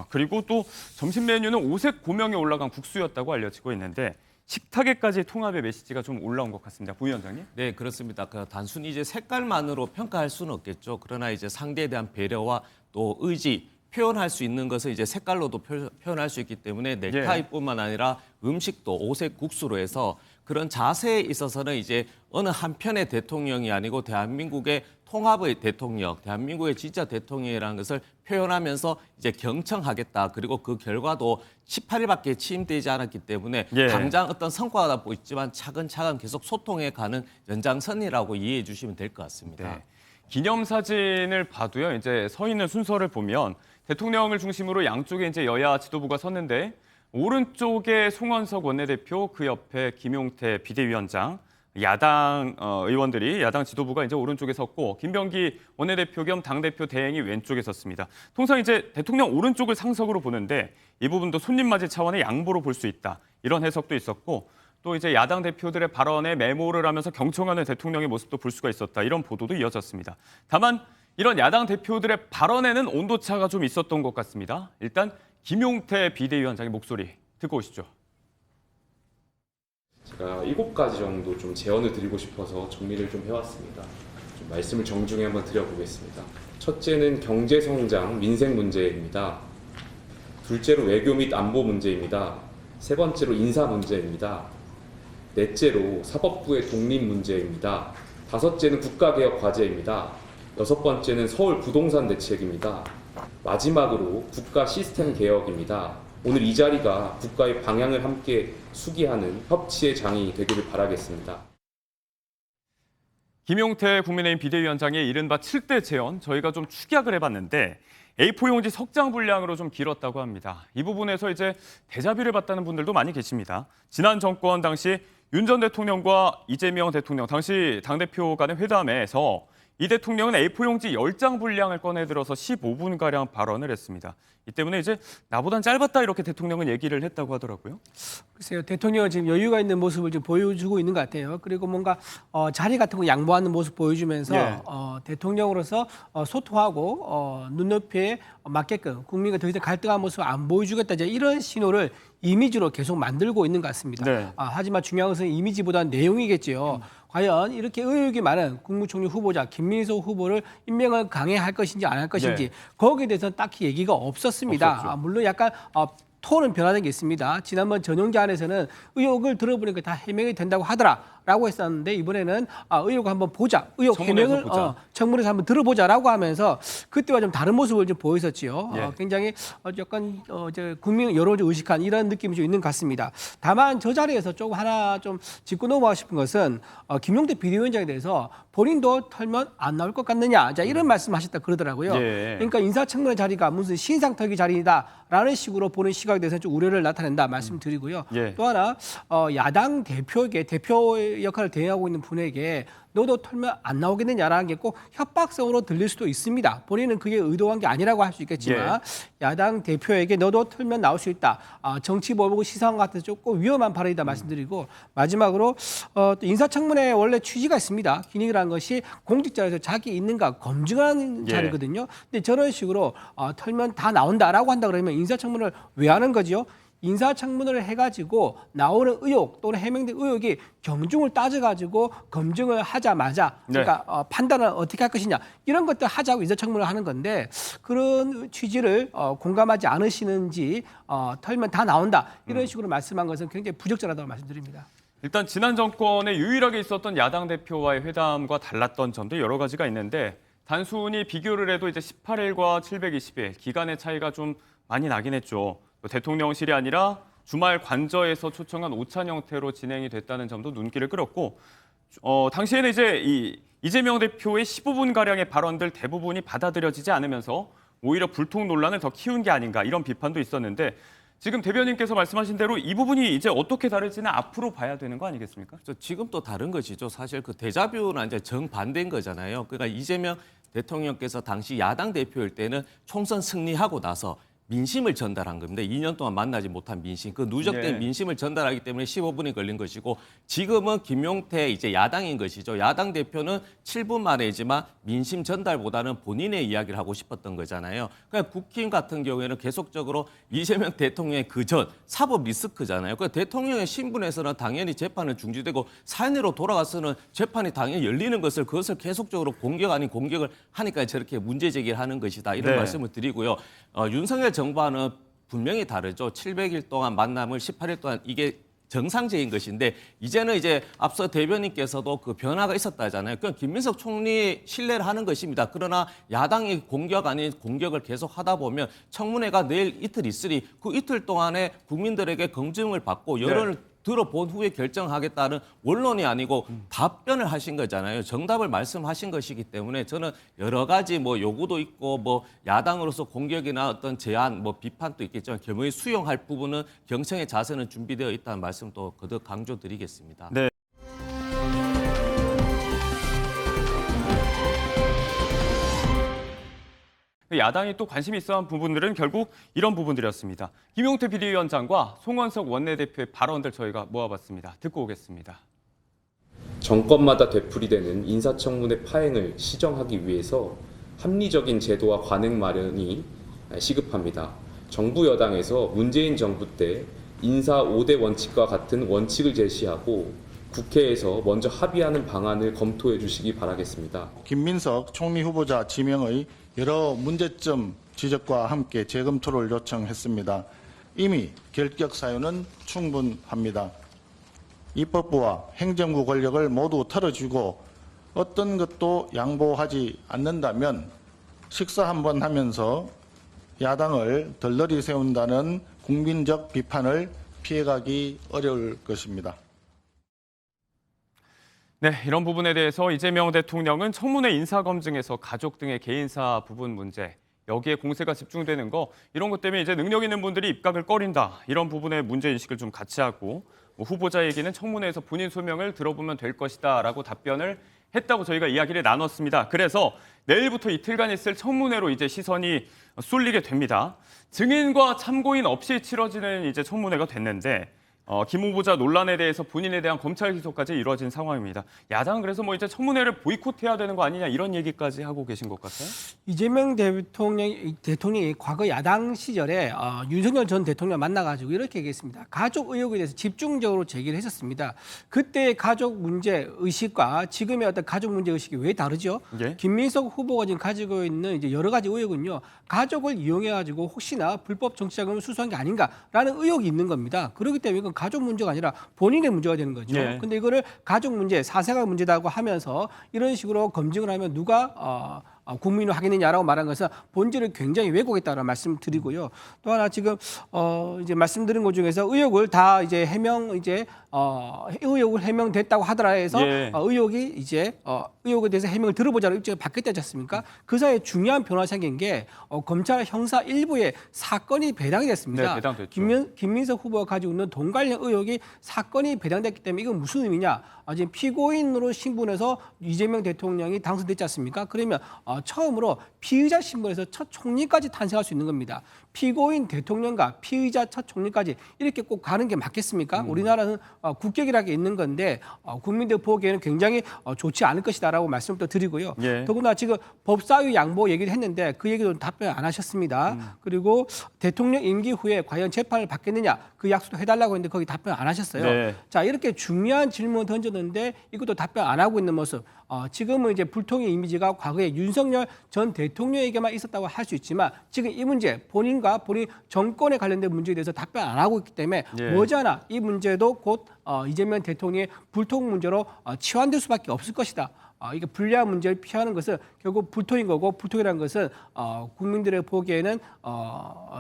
그리고 또 점심 메뉴는 오색 고명에 올라간 국수였다고 알려지고 있는데 식탁에까지 통합의 메시지가 좀 올라온 것 같습니다. 부위원장님? 네, 그렇습니다. 단순히 이제 색깔만으로 평가할 수는 없겠죠. 그러나 이제 상대에 대한 배려와 또 의지, 표현할 수 있는 것을 이제 색깔로도 표현할 수 있기 때문에 넥타이뿐만 아니라 음식도 오색 국수로 해서 그런 자세에 있어서는 이제 어느 한편의 대통령이 아니고 대한민국의 통합의 대통령, 대한민국의 진짜 대통령이라는 것을 표현하면서 이제 경청하겠다. 그리고 그 결과도 18일밖에 취임되지 않았기 때문에 당장 어떤 성과가 보이지만 차근차근 계속 소통해 가는 연장선이라고 이해해 주시면 될 것 같습니다. 네. 기념사진을 봐도요, 이제 서 있는 순서를 보면 대통령을 중심으로 양쪽에 이제 여야 지도부가 섰는데 오른쪽에 송원석 원내대표, 그 옆에 김용태 비대위원장, 야당 의원들이 야당 지도부가 이제 오른쪽에 섰고 김병기 원내대표 겸 당대표 대행이 왼쪽에 섰습니다. 통상 이제 대통령 오른쪽을 상석으로 보는데 이 부분도 손님 맞이 차원의 양보로 볼 수 있다. 이런 해석도 있었고 또 이제 야당 대표들의 발언에 메모를 하면서 경청하는 대통령의 모습도 볼 수가 있었다. 이런 보도도 이어졌습니다. 다만 이런 야당 대표들의 발언에는 온도차가 좀 있었던 것 같습니다. 일단 김용태 비대위원장의 목소리 듣고 오시죠. 제가 7가지 정도 좀 제언을 드리고 싶어서 정리를 좀 해왔습니다. 좀 말씀을 정중히 한번 드려보겠습니다. 첫째는 경제 성장, 민생 문제입니다. 둘째로 외교 및 안보 문제입니다. 세 번째로 인사 문제입니다. 넷째로 사법부의 독립 문제입니다. 다섯째는 국가개혁 과제입니다. 여섯 번째는 서울 부동산 대책입니다. 마지막으로 국가 시스템 개혁입니다. 오늘 이 자리가 국가의 방향을 함께 수기하는 협치의 장이 되기를 바라겠습니다. 김용태 국민의힘 비대위원장의 이른바 7대 제언 저희가 좀 축약을 해봤는데 A4 용지 석 장 분량으로 좀 길었다고 합니다. 이 부분에서 이제 대자비를 받다는 분들도 많이 계십니다. 지난 정권 당시 윤 전 대통령과 이재명 대통령 당시 당대표 간의 회담에서 이 대통령은 A4 용지 10장 분량을 꺼내들어서 15분가량 발언을 했습니다. 이 때문에 이제 나보단 짧았다 이렇게 대통령은 얘기를 했다고 하더라고요. 글쎄요, 대통령은 지금 여유가 있는 모습을 지금 보여주고 있는 것 같아요. 그리고 뭔가 자리 같은 거 양보하는 모습 보여주면서 대통령으로서 소통하고 눈높이에 맞게끔 국민과 더 이상 갈등한 모습을 안 보여주겠다. 이제 이런 신호를 이미지로 계속 만들고 있는 것 같습니다. 하지만 중요한 것은 이미지보다는 내용이겠죠. 과연 이렇게 의욕이 많은 국무총리 후보자 김민석 후보를 임명을 강행할 것인지 안 할 것인지 거기에 대해서는 딱히 얘기가 없었습니다. 물론 약간 톤은 변화된 게 있습니다. 지난번 전용기 안에서는 의혹을 들어보니까 다 해명이 된다고 하더라. 된다라고 했었는데 이번에는 의혹 한번 보자, 의혹 청문회에서 해명을 보자. 청문회에서 한번 들어보자라고 하면서 그때와 좀 다른 모습을 좀 보였었지요. 예. 굉장히 약간 이제 국민 여론을 의식한 이런 느낌이 좀 있는 것 같습니다. 다만 저 자리에서 조금 하나 좀 짚고 넘어가고 싶은 것은 김용태 비대위원장에 대해서 본인도 털면 안 나올 것 같느냐, 자 이런 말씀하셨다 그러더라고요. 예. 그러니까 인사청문회 자리가 무슨 신상털기 자리다라는 식으로 보는 시각에 대해서 좀 우려를 나타낸다 말씀드리고요. 예. 또 하나 야당 대표에게 대표 역할을 대행하고 있는 분에게 너도 털면 안 나오겠느냐라는 게 꼭 협박성으로 들릴 수도 있습니다. 본인은 그게 의도한 게 아니라고 할 수 있겠지만 야당 대표에게 너도 털면 나올 수 있다. 정치 보복 시선 같은 조금 위험한 발언이다 말씀드리고 마지막으로 또 인사청문회 원래 취지가 있습니다. 기능이라는 것이 공직자에서 자기 있는가 검증하는 예. 자리거든요. 근데 저런 식으로 털면 다 나온다라고 한다 그러면 인사청문을 왜 하는 거지요? 인사청문회를 해가지고 나오는 의혹 또는 해명된 의혹이 경중을 따져가지고 검증을 하자마자 그러니까 판단을 어떻게 할 것이냐 이런 것들 하자고 인사청문회를 하는 건데 그런 취지를 공감하지 않으시는지 털면 다 나온다 이런 식으로 말씀한 것은 굉장히 부적절하다고 말씀드립니다. 일단 지난 정권에 유일하게 있었던 야당 대표와의 회담과 달랐던 점도 여러 가지가 있는데 단순히 비교를 해도 이제 18일과 720일 기간의 차이가 좀 많이 나긴 했죠. 대통령실이 아니라 주말 관저에서 초청한 오찬 형태로 진행이 됐다는 점도 눈길을 끌었고 당시에는 이제 이재명 대표의 15분가량의 발언들 대부분이 받아들여지지 않으면서 오히려 불통 논란을 더 키운 게 아닌가 이런 비판도 있었는데 지금 대변인께서 말씀하신 대로 이 부분이 이제 어떻게 다를지는 앞으로 봐야 되는 거 아니겠습니까? 지금 또 다른 것이죠. 사실 그 데자뷰는 이제 정반대인 거잖아요. 그러니까 이재명 대통령께서 당시 야당 대표일 때는 총선 승리하고 나서 민심을 전달한 겁니다. 2년 동안 만나지 못한 민심, 그 누적된 민심을 전달하기 때문에 15분이 걸린 것이고 지금은 김용태 이제 야당인 것이죠. 야당 대표는 7분 만에지만 민심 전달보다는 본인의 이야기를 하고 싶었던 거잖아요. 그러니까 국힘 같은 경우에는 계속적으로 이재명 대통령의 그전 사법 리스크잖아요. 그러니까 대통령의 신분에서는 당연히 재판은 중지되고 사내로 돌아가서는 재판이 당연히 열리는 것을 그것을 계속적으로 공격 아닌 공격을 하니까 저렇게 문제 제기를 하는 것이다. 이런 말씀을 드리고요. 윤석열 정부와는 분명히 다르죠. 700일 동안 만남을 18일 동안 이게 정상적인 것인데 이제는 이제 앞서 대변인께서도 그 변화가 있었다잖아요. 그건 김민석 총리 신뢰를 하는 것입니다. 그러나 야당이 공격 아닌 공격을 계속 하다 보면 청문회가 내일 이틀 있으니 그 이틀 동안에 국민들에게 검증을 받고 여론을 들어본 후에 결정하겠다는 원론이 아니고 답변을 하신 거잖아요. 정답을 말씀하신 것이기 때문에 저는 여러 가지 뭐 요구도 있고 뭐 야당으로서 공격이나 어떤 제안 뭐 비판도 있겠지만 겸허히 수용할 부분은 경청의 자세는 준비되어 있다는 말씀도 거듭 강조드리겠습니다. 네. 야당이 또 관심이 있어한 부분들은 결국 이런 부분들이었습니다. 김용태 비대위원장과 송원석 원내대표의 발언들 저희가 모아봤습니다. 듣고 오겠습니다. 정권마다 되풀이되는 인사청문회 파행을 시정하기 위해서 합리적인 제도와 관행 마련이 시급합니다. 정부 여당에서 문재인 정부 때 인사 5대 원칙과 같은 원칙을 제시하고 국회에서 먼저 합의하는 방안을 검토해 주시기 바라겠습니다. 김민석 총리 후보자 지명의 여러 문제점 지적과 함께 재검토를 요청했습니다. 이미 결격 사유는 충분합니다. 입법부와 행정부 권력을 모두 털어주고 어떤 것도 양보하지 않는다면 식사 한번 하면서 야당을 덜덜이 세운다는 국민적 비판을 피해가기 어려울 것입니다. 네, 이런 부분에 대해서 이재명 대통령은 청문회 인사검증에서 가족 등의 개인사 부분 문제, 여기에 공세가 집중되는 거 이런 것 때문에 이제 능력 있는 분들이 입각을 꺼린다. 이런 부분의 문제인식을 좀 같이 하고 후보자 얘기는 청문회에서 본인 소명을 들어보면 될 것이다 라고 답변을 했다고 저희가 이야기를 나눴습니다. 그래서 내일부터 이틀간 있을 청문회로 이제 시선이 쏠리게 됩니다. 증인과 참고인 없이 치러지는 이제 청문회가 됐는데 김 후보자 논란에 대해서 본인에 대한 검찰 기소까지 이루어진 상황입니다. 야당은 그래서 뭐 이제 청문회를 보이콧해야 되는 거 아니냐 이런 얘기까지 하고 계신 것 같아요. 이재명 대통령이 과거 야당 시절에 윤석열 전 대통령 만나가지고 이렇게 얘기했습니다. 가족 의혹에 대해서 집중적으로 제기를 했었습니다. 그때 가족 문제 의식과 지금의 어떤 가족 문제 의식이 왜 다르죠? 예? 김민석 후보가 지금 가지고 있는 이제 여러 가지 의혹은요. 가족을 이용해가지고 혹시나 불법 정치자금을 수수한 게 아닌가라는 의혹이 있는 겁니다. 그렇기 때문에 이건 가족 문제가 아니라 본인의 문제가 되는 거죠. 예. 근데 이거를 가족 문제, 사생활 문제다고 하면서 이런 식으로 검증을 하면 누가 국민을 하겠느냐라고 말한 것은 본질을 굉장히 왜곡했다는 말씀드리고요. 또 하나 지금 이제 말씀드린 것 중에서 의혹을 다 이제 의혹을 해명됐다고 하더라 해서 예. 의혹이 이제 의혹에 대해서 해명을 들어보자고 입장을 바뀌었지 않습니까? 그 사이에 중요한 변화 생긴 게 검찰 형사 1부에 사건이 배당이 됐습니다. 네, 배당됐죠. 김민석 후보가 가지고 있는 돈 관련 의혹이 사건이 배당됐기 때문에 이건 무슨 의미냐? 지금 피고인으로 신분해서 이재명 대통령이 당선됐지 않습니까? 그러면 처음으로 피의자 신분에서 첫 총리까지 탄생할 수 있는 겁니다. 피고인 대통령과 피의자 첫 총리까지 이렇게 꼭 가는 게 맞겠습니까? 우리나라는 국격이라는 게 있는 건데 국민들 보기에는 굉장히 좋지 않을 것이다라고 말씀을 또 드리고요. 예. 더구나 지금 법사위 양보 얘기를 했는데 그 얘기도 답변 안 하셨습니다. 그리고 대통령 임기 후에 과연 재판을 받겠느냐 그 약속도 해달라고 했는데 거기 답변 안 하셨어요. 네. 자, 이렇게 중요한 질문 던졌는데 이것도 답변 안 하고 있는 모습. 지금은 이제 불통의 이미지가 과거에 윤석열 전 대통령에게만 있었다고 할 수 있지만 지금 이 문제 본인과 본인 정권에 관련된 문제에 대해서 답변 안 하고 있기 때문에 예. 머지않아 이 문제도 곧 이재명 대통령의 불통 문제로 치환될 수밖에 없을 것이다. 이게 불리한 문제를 피하는 것은 결국 불통인 거고 불통이라는 것은 국민들의 보기에는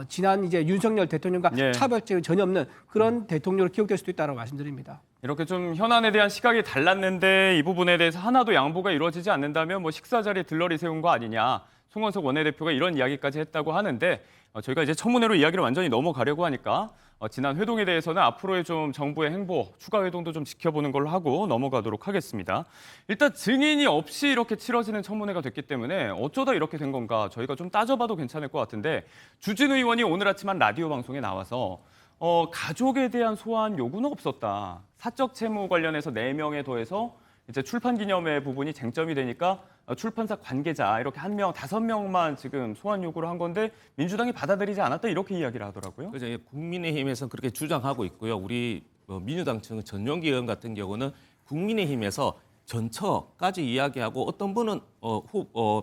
지난 이제 윤석열 대통령과 예. 차별점이 전혀 없는 그런 대통령으로 기억될 수도 있다고 말씀드립니다. 이렇게 좀 현안에 대한 시각이 달랐는데 이 부분에 대해서 하나도 양보가 이루어지지 않는다면 뭐 식사 자리에 들러리 세운 거 아니냐. 송원석 원내대표가 이런 이야기까지 했다고 하는데 저희가 이제 청문회로 이야기를 완전히 넘어가려고 하니까 지난 회동에 대해서는 앞으로의 좀 정부의 행보, 추가 회동도 좀 지켜보는 걸로 하고 넘어가도록 하겠습니다. 일단 증인이 없이 이렇게 치러지는 청문회가 됐기 때문에 어쩌다 이렇게 된 건가 저희가 좀 따져봐도 괜찮을 것 같은데 주진우 의원이 오늘 아침 한 라디오 방송에 나와서 가족에 대한 소환 요구는 없었다. 사적 채무 관련해서 4명에 더해서 이제 출판 기념회 부분이 쟁점이 되니까 출판사 관계자 이렇게 1명, 5명만 지금 소환 요구를 한 건데 민주당이 받아들이지 않았다 이렇게 이야기를 하더라고요. 그래서 국민의힘에서는 그렇게 주장하고 있고요. 우리 민주당 측 전용기 의원 같은 경우는 국민의힘에서 전처까지 이야기하고 어떤 분은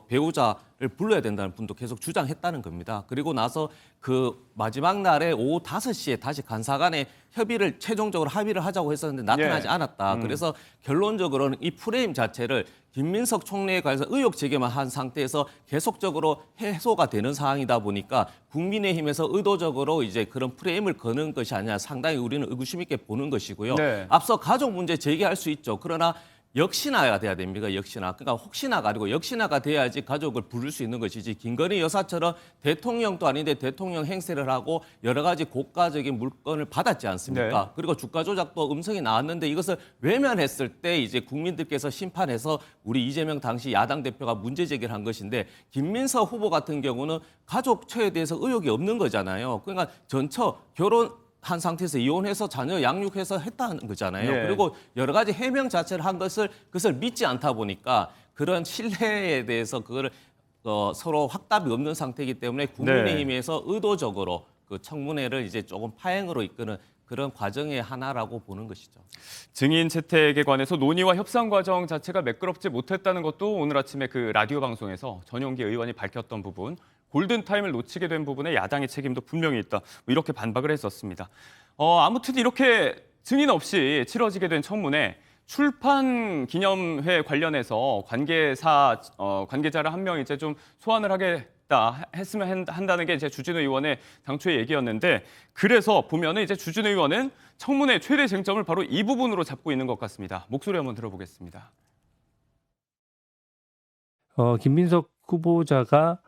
배우자를 불러야 된다는 분도 계속 주장했다는 겁니다. 그리고 나서 그 마지막 날에 오후 5시에 다시 간사간에 협의를 최종적으로 합의를 하자고 했었는데 나타나지 예. 않았다. 그래서 결론적으로는 이 프레임 자체를 김민석 총리에 관해서 의혹 제기만 한 상태에서 계속적으로 해소가 되는 상황이다 보니까 국민의힘에서 의도적으로 이제 그런 프레임을 거는 것이 아니라 상당히 우리는 의구심 있게 보는 것이고요. 네. 앞서 가족 문제 제기할 수 있죠. 그러나 역시나가 돼야 됩니다. 역시나. 그러니까 혹시나가 아니고 역시나가 돼야지 가족을 부를 수 있는 것이지 김건희 여사처럼 대통령도 아닌데 대통령 행세를 하고 여러 가지 고가적인 물건을 받았지 않습니까? 네. 그리고 주가 조작도 음성이 나왔는데 이것을 외면했을 때 이제 국민들께서 심판해서 우리 이재명 당시 야당 대표가 문제 제기를 한 것인데 김민석 후보 같은 경우는 가족 처에 대해서 의혹이 없는 거잖아요. 그러니까 전처 결혼한 상태에서 이혼해서 자녀 양육해서 했다는 거잖아요. 예. 그리고 여러 가지 해명 자체를 한 그것을 믿지 않다 보니까 그런 신뢰에 대해서 그거를 서로 확답이 없는 상태이기 때문에 국민의힘에서 의도적으로 그 청문회를 이제 조금 파행으로 이끄는 그런 과정의 하나라고 보는 것이죠. 증인 채택에 관해서 논의와 협상 과정 자체가 매끄럽지 못했다는 것도 오늘 아침에 그 라디오 방송에서 전용기 의원이 밝혔던 부분, 골든타임을 놓치게 된 부분에 야당의 책임도 분명히 있다. 이렇게 반박을 했었습니다. 아무튼 이렇게 증인 없이 치러지게 된 청문회, 출판 기념회 관련해서 관계자를 한 명 이제 좀 소환을 했으면 한다는 게 이제 주진우 의원의 당초의 얘기였는데 그래서 보면은 이제 주진우 의원은 청문회 최대 쟁점을 바로 이 부분으로 잡고 있는 것 같습니다. 목소리 한번 들어보겠습니다. 김민석 후보자가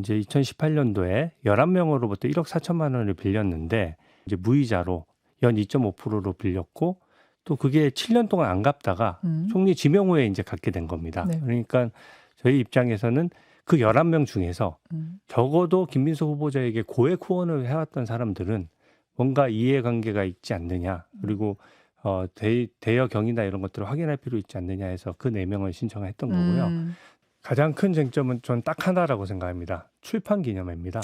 이제 2018년도에 11명으로부터 1억 4천만 원을 빌렸는데 이제 무이자로 연 2.5%로 빌렸고 또 그게 7년 동안 안 갚다가 총리 지명 후에 이제 갚게 된 겁니다. 네. 그러니까 저희 입장에서는 그 11명 중에서 적어도 김민석 후보자에게 고액 후원을 해왔던 사람들은 뭔가 이해관계가 있지 않느냐. 그리고 대여 경위나 이런 것들을 확인할 필요 있지 않느냐 해서 그 4명을 신청했던 거고요. 가장 큰 쟁점은 전 딱 하나라고 생각합니다. 출판 기념회입니다.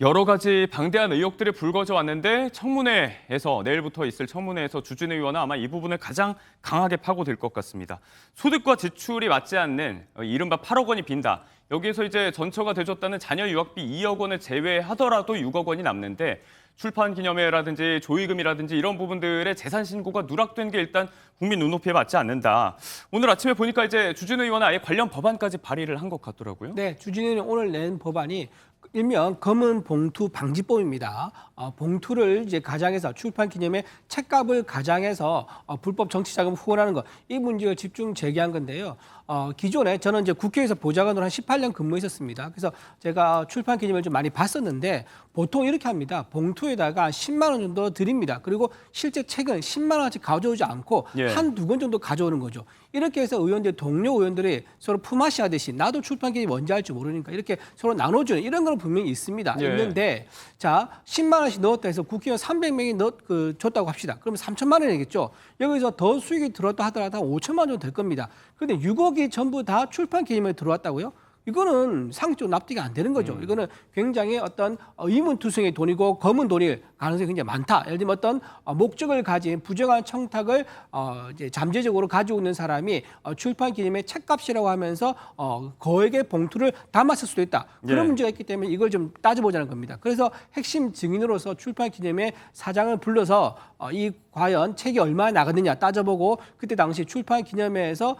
여러 가지 방대한 의혹들이 불거져 왔는데 청문회에서 내일부터 있을 청문회에서 주진우 의원은 아마 이 부분을 가장 강하게 파고들 것 같습니다. 소득과 지출이 맞지 않는 이른바 8억 원이 빈다. 여기에서 이제 전처가 되줬다는 자녀 유학비 2억 원을 제외하더라도 6억 원이 남는데 출판 기념회라든지 조의금이라든지 이런 부분들의 재산 신고가 누락된 게 일단 국민 눈높이에 맞지 않는다. 오늘 아침에 보니까 이제 주진우 의원은 아예 관련 법안까지 발의를 한 것 같더라고요. 네, 주진우 의원이 오늘 낸 법안이 일명 검은 봉투 방지법입니다. 봉투를 이제 가장해서 출판 기념회 책값을 가장해서 불법 정치 자금 후원하는 것, 이 문제를 집중 제기한 건데요. 기존에 저는 이제 국회에서 보좌관으로 한 18년 근무했었습니다. 그래서 제가 출판 기념회를 좀 많이 봤었는데 보통 이렇게 합니다. 봉투에다가 10만 원 정도 드립니다. 그리고 실제 책은 10만 원씩 가져오지 않고 한두 권 정도 가져오는 거죠. 이렇게 해서 의원들, 동료 의원들이 서로 품앗이 하듯이 나도 출판 기념회 뭔지 알 줄 모르니까 이렇게 서로 나눠주는 이런 건 분명히 있습니다. 있는데 자 10만 원씩 넣었다 해서 국회의원 300명이 줬다고 합시다. 그러면 3천만 원이겠죠. 여기서 더 수익이 들었다 하더라도 한 5천만 원 정도 될 겁니다. 그런데 6억이 전부 다 출판 기념회에 들어왔다고요? 이거는 상식적으로 납득이 안 되는 거죠. 이거는 굉장히 어떤 이문투성의 돈이고 검은 돈일 가능성이 굉장히 많다. 예를 들면 어떤 목적을 가진 부정한 청탁을 이제 잠재적으로 가지고 있는 사람이 출판 기념회 책값이라고 하면서 거액의 봉투를 담았을 수도 있다. 그런 문제가 있기 때문에 이걸 좀 따져보자는 겁니다. 그래서 핵심 증인으로서 출판 기념회 사장을 불러서 이 과연 책이 얼마나 나갔느냐 따져보고 그때 당시 출판 기념회에서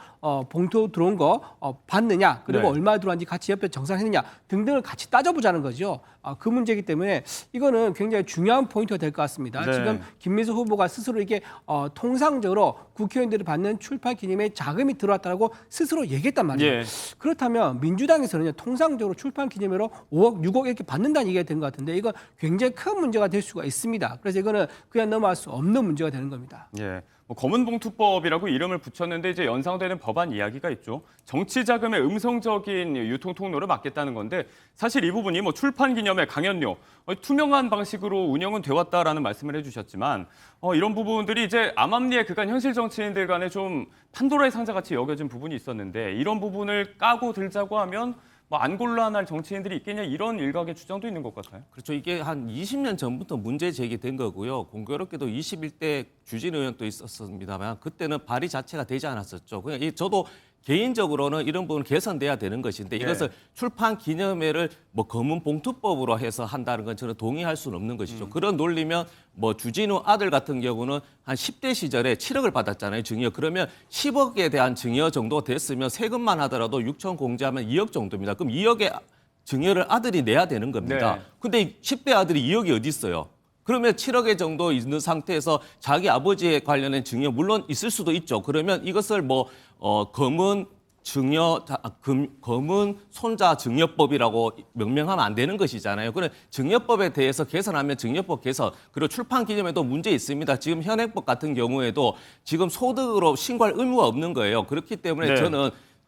봉투 들어온 거 봤느냐 그리고 얼마 들어왔는지 같이 옆에 정산했느냐 등등을 같이 따져보자는 거죠. 그 문제이기 때문에 이거는 굉장히 중요한 포인트가 될 것 같습니다. 지금 김민수 후보가 스스로 이게 통상적으로 국회의원들이 받는 출판 기념회 자금이 들어왔다고 스스로 얘기했단 말이에요. 그렇다면 민주당에서는 통상적으로 출판 기념회로 5억, 6억 이렇게 받는다는 얘기가 된 것 같은데 이건 굉장히 큰 문제가 될 수가 있습니다. 그래서 이거는 그냥 넘어갈 수 없는 문제가 되는 겁니다. 검은봉투법이라고 이름을 붙였는데 이제 연상되는 법안 이야기가 있죠. 정치 자금의 음성적인 유통 통로를 막겠다는 건데 사실 이 부분이 출판 기념회, 강연료 투명한 방식으로 운영은 되었다라는 말씀을 해주셨지만 이런 부분들이 이제 암암리에 그간 현실 정치인들 간에 좀 판도라의 상자 같이 여겨진 부분이 있었는데 이런 부분을 까고 들자고 하면 안 곤란할 정치인들이 있겠냐 이런 일각의 주장도 있는 것 같아요. 그렇죠. 이게 한 20년 전부터 문제 제기된 거고요. 공교롭게도 21대 주진 의원도 있었습니다만 그때는 발의 자체가 되지 않았었죠. 그냥 저도 개인적으로는 이런 부분은 개선돼야 되는 것인데 이것을 출판 기념회를 검은 봉투법으로 해서 한다는 건 저는 동의할 수는 없는 것이죠. 그런 논리면 주진우 아들 같은 경우는 한 10대 시절에 7억을 받았잖아요, 증여. 그러면 10억에 대한 증여 정도 됐으면 세금만 하더라도 6천 공제하면 2억 정도입니다. 그럼 2억의 증여를 아들이 내야 되는 겁니다. 근데 10대 아들이 2억이 어디 있어요? 그러면 7억의 정도 있는 상태에서 자기 아버지에 관련된 증여 물론 있을 수도 있죠. 그러면 이것을 검은 손자 증여법이라고 명명하면 안 되는 것이잖아요. 그럼 증여법에 대해서 개선하면 증여법 개선 그리고 출판 기념회도 문제 있습니다. 지금 현행법 같은 경우에도 지금 소득으로 신고할 의무가 없는 거예요. 그렇기 때문에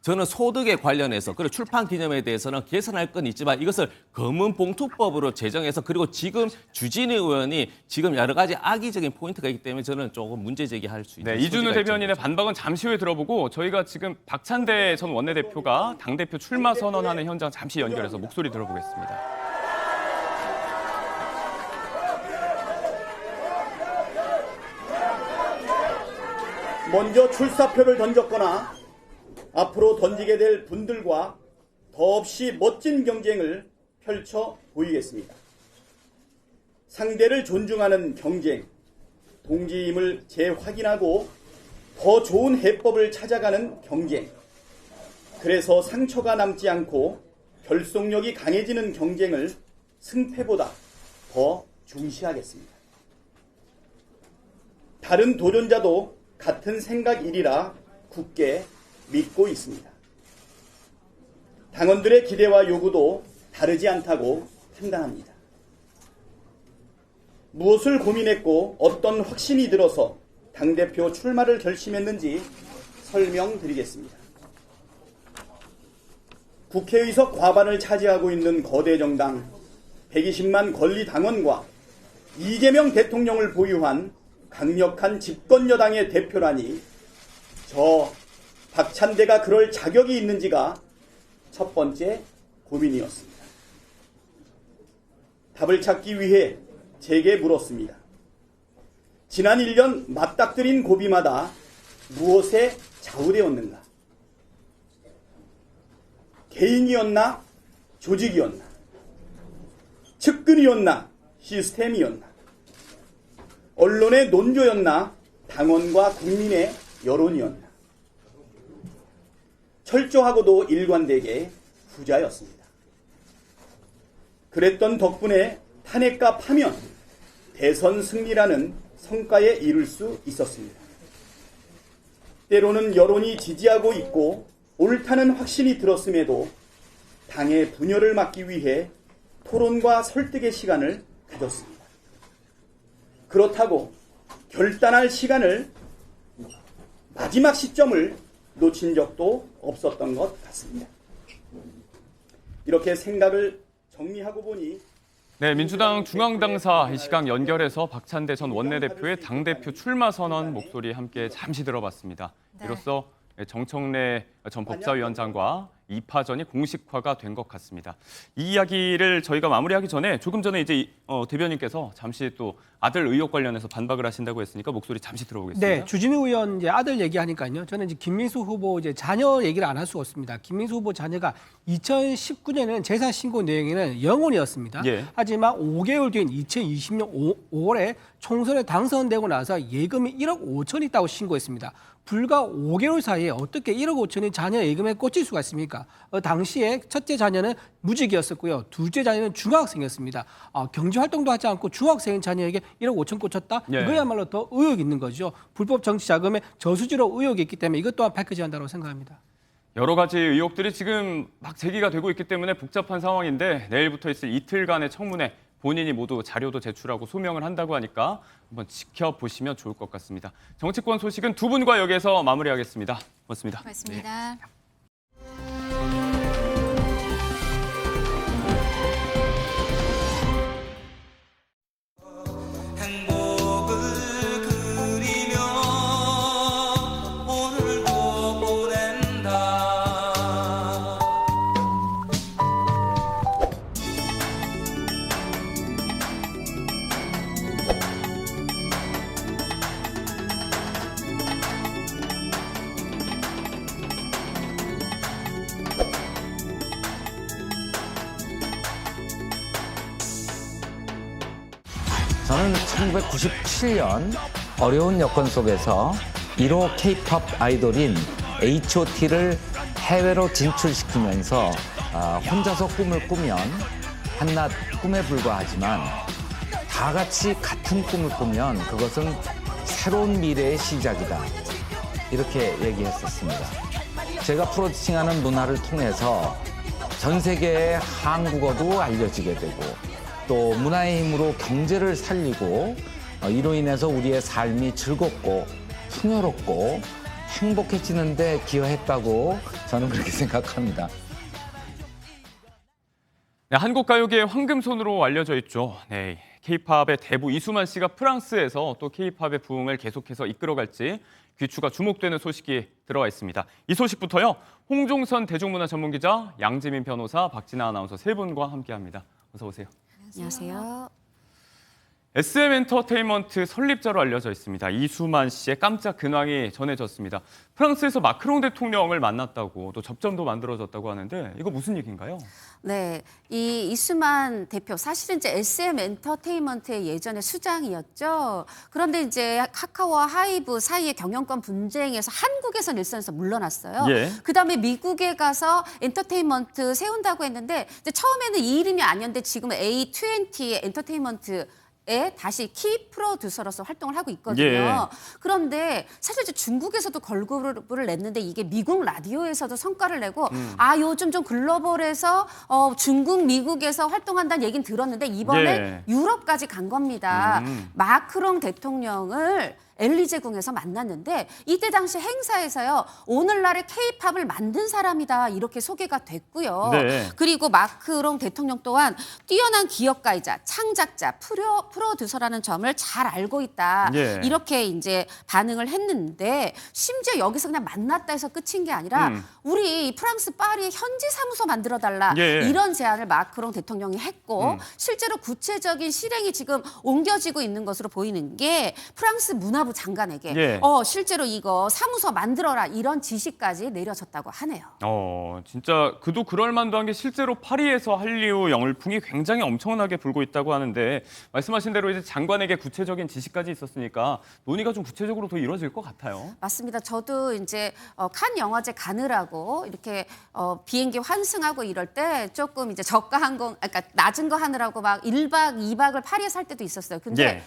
저는 소득에 관련해서 그리고 출판 기념회에 대해서는 개선할 건 있지만 이것을 검은 봉투법으로 제정해서 그리고 지금 주진우 의원이 지금 여러 가지 악의적인 포인트가 있기 때문에 저는 조금 문제 제기할 수 있는 이준우 대변인의 반박은 잠시 후에 들어보고 저희가 지금 박찬대 전 원내대표가 당대표 출마 선언하는 현장 잠시 연결해서 목소리 들어보겠습니다. 먼저 출사표를 던졌거나 앞으로 던지게 될 분들과 더없이 멋진 경쟁을 펼쳐 보이겠습니다. 상대를 존중하는 경쟁, 동지임을 재확인하고 더 좋은 해법을 찾아가는 경쟁, 그래서 상처가 남지 않고 결속력이 강해지는 경쟁을 승패보다 더 중시하겠습니다. 다른 도전자도 같은 생각이리라 굳게 믿고 있습니다. 당원들의 기대와 요구도 다르지 않다고 판단합니다. 무엇을 고민했고 어떤 확신이 들어서 당대표 출마를 결심했는지 설명드리겠습니다. 국회의석 과반을 차지하고 있는 거대 정당 120만 권리 당원과 이재명 대통령을 보유한 강력한 집권여당의 대표라니 저 박찬대가 그럴 자격이 있는지가 첫 번째 고민이었습니다. 답을 찾기 위해 제게 물었습니다. 지난 1년 맞닥뜨린 고비마다 무엇에 좌우되었는가? 개인이었나? 조직이었나? 측근이었나? 시스템이었나? 언론의 논조였나? 당원과 국민의 여론이었나? 철저하고도 일관되게 후자였습니다. 그랬던 덕분에 탄핵과 파면, 대선 승리라는 성과에 이를 수 있었습니다. 때로는 여론이 지지하고 있고 옳다는 확신이 들었음에도 당의 분열을 막기 위해 토론과 설득의 시간을 가졌습니다. 그렇다고 결단할 시간을, 마지막 시점을 놓친 적도 없었던 것 같습니다. 이렇게 생각을 정리하고 보니 네, 민주당 중앙당사 이 시각 연결해서 박찬대 전 원내대표의 당대표 출마 선언 목소리 함께 잠시 들어봤습니다. 이로써 정청래 전 법사위원장과 2파전이 공식화가 된 것 같습니다. 이 이야기를 저희가 마무리하기 전에 조금 전에 이제 대변인께서 잠시 또 아들 의혹 관련해서 반박을 하신다고 했으니까 목소리 잠시 들어보겠습니다. 네, 주진우 의원 이제 아들 얘기하니까요. 저는 이제 김민수 후보 이제 자녀 얘기를 안 할 수가 없습니다. 김민수 후보 자녀가 2019년에는 재산 신고 내용에는 0원이었습니다. 예. 하지만 5개월 뒤인 2020년 5월에 총선에 당선되고 나서 예금이 1억 5천이 있다고 신고했습니다. 불과 5개월 사이에 어떻게 1억 5천이 자녀 예금에 꽂힐 수가 있습니까? 당시에 첫째 자녀는 무직이었었고요. 둘째 자녀는 중학생이었습니다. 경제활동도 하지 않고 중학생인 자녀에게 1억 5천 꽂혔다? 예. 이거야말로 더 의혹이 있는 거죠. 불법 정치 자금의 저수지로 의혹이 있기 때문에 이것 또한 밝혀져야 한다고 생각합니다. 여러 가지 의혹들이 지금 막 제기가 되고 있기 때문에 복잡한 상황인데 내일부터 있을 이틀간의 청문회 본인이 모두 자료도 제출하고 소명을 한다고 하니까 한번 지켜보시면 좋을 것 같습니다. 정치권 소식은 두 분과 여기서 마무리하겠습니다. 고맙습니다. 고맙습니다. 저는 1997년 어려운 여건 속에서 1호 K-팝 아이돌인 H.O.T를 해외로 진출시키면서 혼자서 꿈을 꾸면 한낱 꿈에 불과하지만 다 같이 같은 꿈을 꾸면 그것은 새로운 미래의 시작이다. 이렇게 얘기했었습니다. 제가 프로듀싱하는 문화를 통해서 전 세계의 한국어도 알려지게 되고 또 문화의 힘으로 경제를 살리고 이로 인해서 우리의 삶이 즐겁고 풍요롭고 행복해지는 데 기여했다고 저는 그렇게 생각합니다. 네, 한국 가요계의 황금손으로 알려져 있죠. 네, K-팝의 대부 이수만 씨가 프랑스에서 또 K-팝의 부흥을 계속해서 이끌어갈지 귀추가 주목되는 소식이 들어와 있습니다. 이 소식부터요. 홍종선 대중문화 전문기자, 양지민 변호사, 박진아 아나운서 세 분과 함께합니다. 어서 오세요. 안녕하세요. SM엔터테인먼트 설립자로 알려져 있습니다. 이수만 씨의 깜짝 근황이 전해졌습니다. 프랑스에서 마크롱 대통령을 만났다고 또 접점도 만들어졌다고 하는데 이거 무슨 얘기인가요? 네, 이 이수만 대표 사실은 이제 SM엔터테인먼트의 예전의 수장이었죠. 그런데 이제 카카오와 하이브 사이의 경영권 분쟁에서 한국에서 일선에서 물러났어요. 예. 그다음에 미국에 가서 엔터테인먼트 세운다고 했는데 이제 처음에는 이 이름이 아니었는데 지금은 A20 엔터테인먼트 에 다시 키 프로듀서로서 활동을 하고 있거든요. 예. 그런데 사실 이제 중국에서도 걸그룹을 냈는데 이게 미국 라디오에서도 성과를 내고 요즘 좀 글로벌해서 중국, 미국에서 활동한다는 얘기는 들었는데 이번에 예. 유럽까지 간 겁니다. 마크롱 대통령을 엘리제궁에서 만났는데 이때 당시 행사에서요. 오늘날의 케이팝을 만든 사람이다 이렇게 소개가 됐고요. 네. 그리고 마크롱 대통령 또한 뛰어난 기업가이자 창작자, 프로듀서라는 점을 잘 알고 있다. 예. 이렇게 이제 반응을 했는데 심지어 여기서 그냥 만났다 해서 끝인 게 아니라 우리 프랑스 파리에 현지 사무소 만들어 달라 예. 이런 제안을 마크롱 대통령이 했고 실제로 구체적인 실행이 지금 옮겨지고 있는 것으로 보이는 게 프랑스 문화부 장관에게 예. 실제로 이거 사무소 만들어라 이런 지시까지 내려졌다고 하네요. 진짜 그도 그럴만도한 게 실제로 파리에서 한류 열풍이 굉장히 엄청나게 불고 있다고 하는데 말씀하신 대로 이제 장관에게 구체적인 지시까지 있었으니까 논의가 좀 구체적으로 더 이루어질 것 같아요. 맞습니다. 저도 이제 칸 영화제 가느라고 이렇게 비행기 환승하고 이럴 때 조금 이제 저가 항공, 그러니까 낮은 거 하느라고 막 1박 2박을 파리에 살 때도 있었어요. 근데 예.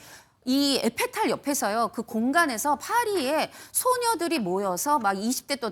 이 에펠탑 옆에서요, 그 공간에서 파리에 소녀들이 모여서 막 20대 또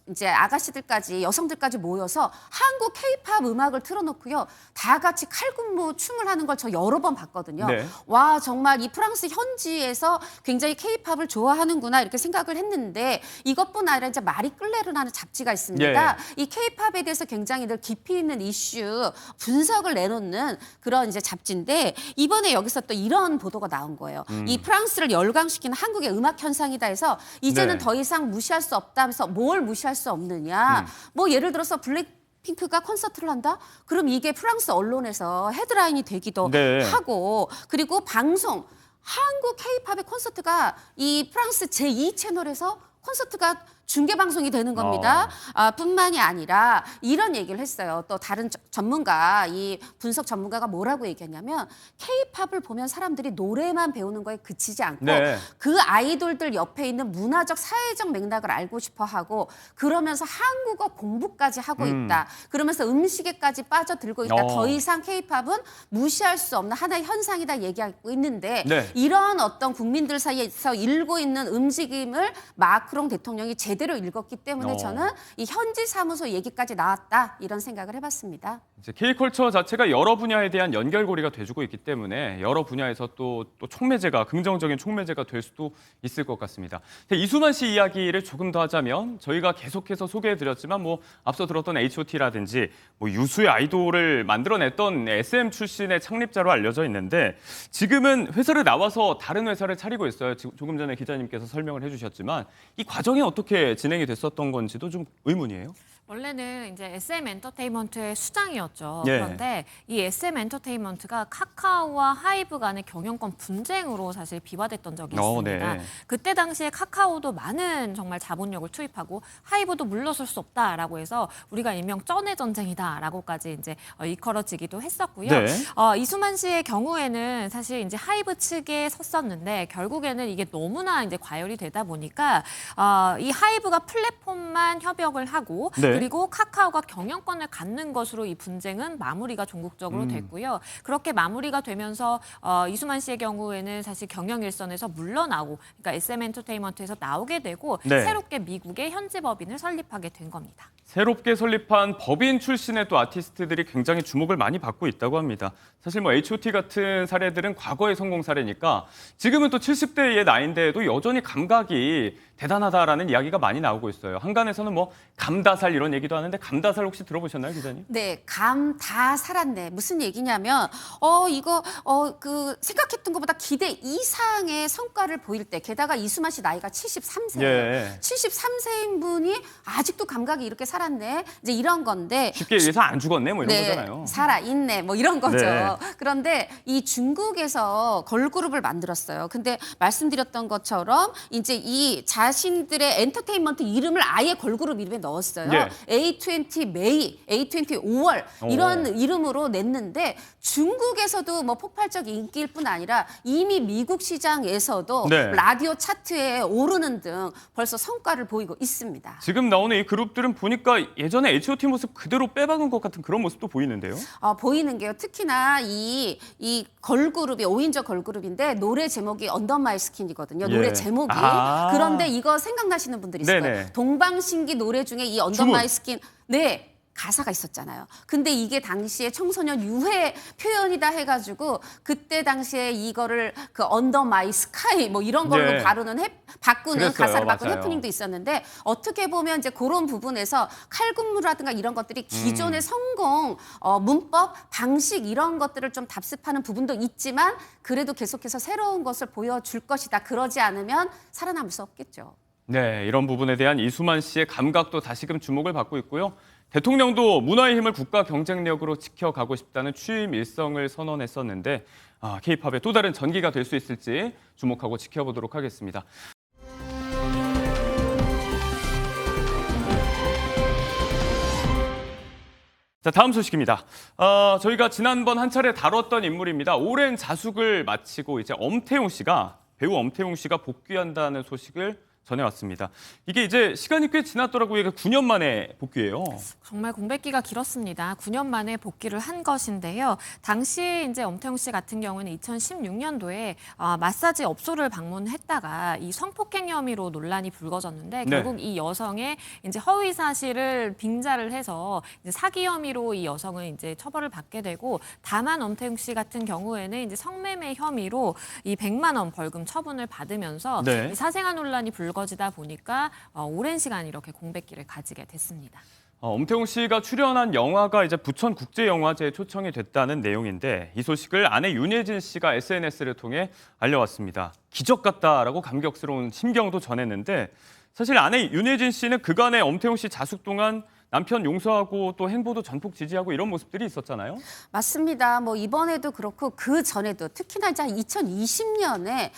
이제 아가씨들까지 여성들까지 모여서 한국 케이팝 음악을 틀어놓고요, 다 같이 칼군무 춤을 하는 걸 저 여러 번 봤거든요. 네. 와 정말 이 프랑스 현지에서 굉장히 케이팝을 좋아하는구나 이렇게 생각을 했는데 이것뿐 아니라 이제 마리 끌레르라는 잡지가 있습니다. 예. 이 케이팝에 대해서 굉장히 늘 깊이 있는 이슈 분석을 내놓는 그런 이제 잡지인데 이번에 여기서 또 이런 보도가 나온 거예요. 이 프랑스를 열광시키는 한국의 음악 현상이다 해서 이제는 네. 더 이상 무시할 수 없다면서 뭘 무시할 수 없느냐. 뭐 예를 들어서 블랙핑크가 콘서트를 한다? 그럼 이게 프랑스 언론에서 헤드라인이 되기도 네. 하고 그리고 방송 한국 케이팝의 콘서트가 이 프랑스 제2채널에서 콘서트가 중계 방송이 되는 겁니다. 뿐만이 아니라 이런 얘기를 했어요. 또 다른 전문가, 이 분석 전문가가 뭐라고 얘기했냐면 K-팝을 보면 사람들이 노래만 배우는 거에 그치지 않고 네. 그 아이돌들 옆에 있는 문화적, 사회적 맥락을 알고 싶어 하고 그러면서 한국어 공부까지 하고 있다. 그러면서 음식에까지 빠져들고 있다. 더 이상 K-팝은 무시할 수 없는 하나의 현상이다 얘기하고 있는데 네. 이런 어떤 국민들 사이에서 일고 있는 움직임을 마크롱 대통령이 제대로 읽었기 때문에 저는 이 현지 사무소 얘기까지 나왔다 이런 생각을 해봤습니다. 이제 K컬처 자체가 여러 분야에 대한 연결고리가 돼주고 있기 때문에 여러 분야에서 또 촉매제가 긍정적인 촉매제가 될 수도 있을 것 같습니다. 이수만 씨 이야기를 조금 더 하자면 저희가 계속해서 소개해드렸지만 뭐 앞서 들었던 H.O.T라든지 뭐 유수의 아이돌을 만들어냈던 SM 출신의 창립자로 알려져 있는데 지금은 회사를 나와서 다른 회사를 차리고 있어요. 조금 전에 기자님께서 설명을 해주셨지만 이 과정이 어떻게 진행이 됐었던 건지도 좀 의문이에요. 원래는 이제 SM 엔터테인먼트의 수장이었죠. 예. 그런데 이 SM 엔터테인먼트가 카카오와 하이브 간의 경영권 분쟁으로 사실 비화됐던 적이 있습니다. 네. 그때 당시에 카카오도 많은 정말 자본력을 투입하고 하이브도 물러설 수 없다라고 해서 우리가 일명 쩐의 전쟁이다라고까지 이제 일컬어지기도 했었고요. 네. 이수만 씨의 경우에는 사실 이제 하이브 측에 섰었는데 결국에는 이게 너무나 이제 과열이 되다 보니까 이 하이브가 플랫폼만 협약을 하고 네. 그리고 카카오가 경영권을 갖는 것으로 이 분쟁은 마무리가 종국적으로 됐고요. 그렇게 마무리가 되면서 이수만 씨의 경우에는 사실 경영 일선에서 물러나고 그러니까 SM 엔터테인먼트에서 나오게 되고 네. 새롭게 미국의 현지 법인을 설립하게 된 겁니다. 새롭게 설립한 법인 출신의 또 아티스트들이 굉장히 주목을 많이 받고 있다고 합니다. 사실 뭐 H.O.T 같은 사례들은 과거의 성공 사례니까 지금은 또 70대의 나이인데도 여전히 감각이 대단하다라는 이야기가 많이 나오고 있어요. 한간에서는 뭐 감다살 이런 얘기도 하는데 감다살 혹시 들어보셨나요, 기자님? 네, 감 다 살았네. 무슨 얘기냐면 이거 그 생각했던 것보다 기대 이상의 성과를 보일 때 게다가 이수만 씨 나이가 73세예요. 예. 73세인 분이 아직도 감각이 이렇게 살았네. 이제 이런 건데 쉽게 얘기해서 안 죽었네 뭐 이런 거잖아요. 살아 있네. 뭐 이런 거죠. 네. 그런데 이 중국에서 걸그룹을 만들었어요. 근데 말씀드렸던 것처럼 이제 이 자신들의 엔터테인먼트 이름을 아예 걸그룹 이름에 넣었어요. 예. A20 메이, A20 5월 이런 이름으로 냈는데 중국에서도 뭐 폭발적 인기일 뿐 아니라 이미 미국 시장에서도 네. 라디오 차트에 오르는 등 벌써 성과를 보이고 있습니다. 지금 나오는 이 그룹들은 보니까 예전에 H.O.T 모습 그대로 빼박은 것 같은 그런 모습도 보이는데요. 보이는 게요. 특히나 이 걸그룹이 5인조 걸그룹인데 노래 제목이 언더 마이 스킨이거든요. 예. 노래 제목이. 아. 그런데 이거 생각나시는 분들이 있을 네네. 거예요. 동방신기 노래 중에 이 언더 주문. 마이 스킨. 네. 가사가 있었잖아요. 근데 이게 당시에 청소년 유해 표현이다 해가지고 그때 당시에 이거를 그 언더 마이 스카이 뭐 이런 걸로 네. 바꾸는 그랬어요. 가사를 바꾸는 맞아요. 해프닝도 있었는데 어떻게 보면 이제 그런 부분에서 칼군무라든가 이런 것들이 기존의 성공 문법 방식 이런 것들을 좀 답습하는 부분도 있지만 그래도 계속해서 새로운 것을 보여줄 것이다. 그러지 않으면 살아남을 수 없겠죠. 네, 이런 부분에 대한 이수만 씨의 감각도 다시금 주목을 받고 있고요. 대통령도 문화의 힘을 국가 경쟁력으로 지켜가고 싶다는 취임 일성을 선언했었는데 K-팝의 또 다른 전기가 될 수 있을지 주목하고 지켜보도록 하겠습니다. 자, 다음 소식입니다. 저희가 지난번 한 차례 다뤘던 인물입니다. 오랜 자숙을 마치고 이제 배우 엄태웅 씨가 복귀한다는 소식을 전해왔습니다. 이게 이제 시간이 꽤 지났더라고요. 이게 9년 만에 복귀예요. 정말 공백기가 길었습니다. 9년 만에 복귀를 한 것인데요. 당시 이제 엄태웅 씨 같은 경우는 2016년도에 마사지 업소를 방문했다가 이 성폭행 혐의로 논란이 불거졌는데 결국 이 여성의 이제 허위 사실을 빙자를 해서 이제 사기 혐의로 이 여성은 이제 처벌을 받게 되고 다만 엄태웅 씨 같은 경우에는 이제 성매매 혐의로 이 100만 원 벌금 처분을 받으면서 이 사생활 논란이 불거지다 보니까 오랜 시간 이렇게 공백기를 가지게 됐습니다. 엄태웅 씨가 출연한 영화가 이제 부천국제영화제에 초청이 됐다는 내용인데 이 소식을 아내 윤예진 씨가 SNS를 통해 알려왔습니다. 기적 같다라고 감격스러운 심경도 전했는데 사실 아내 윤예진 씨는 그간의 엄태웅 씨 자숙 동안 남편 용서하고 또 행보도 전폭 지지하고 이런 모습들이 있었잖아요. 맞습니다. 뭐 이번에도 그렇고 그 전에도 특히나 이제 2020년에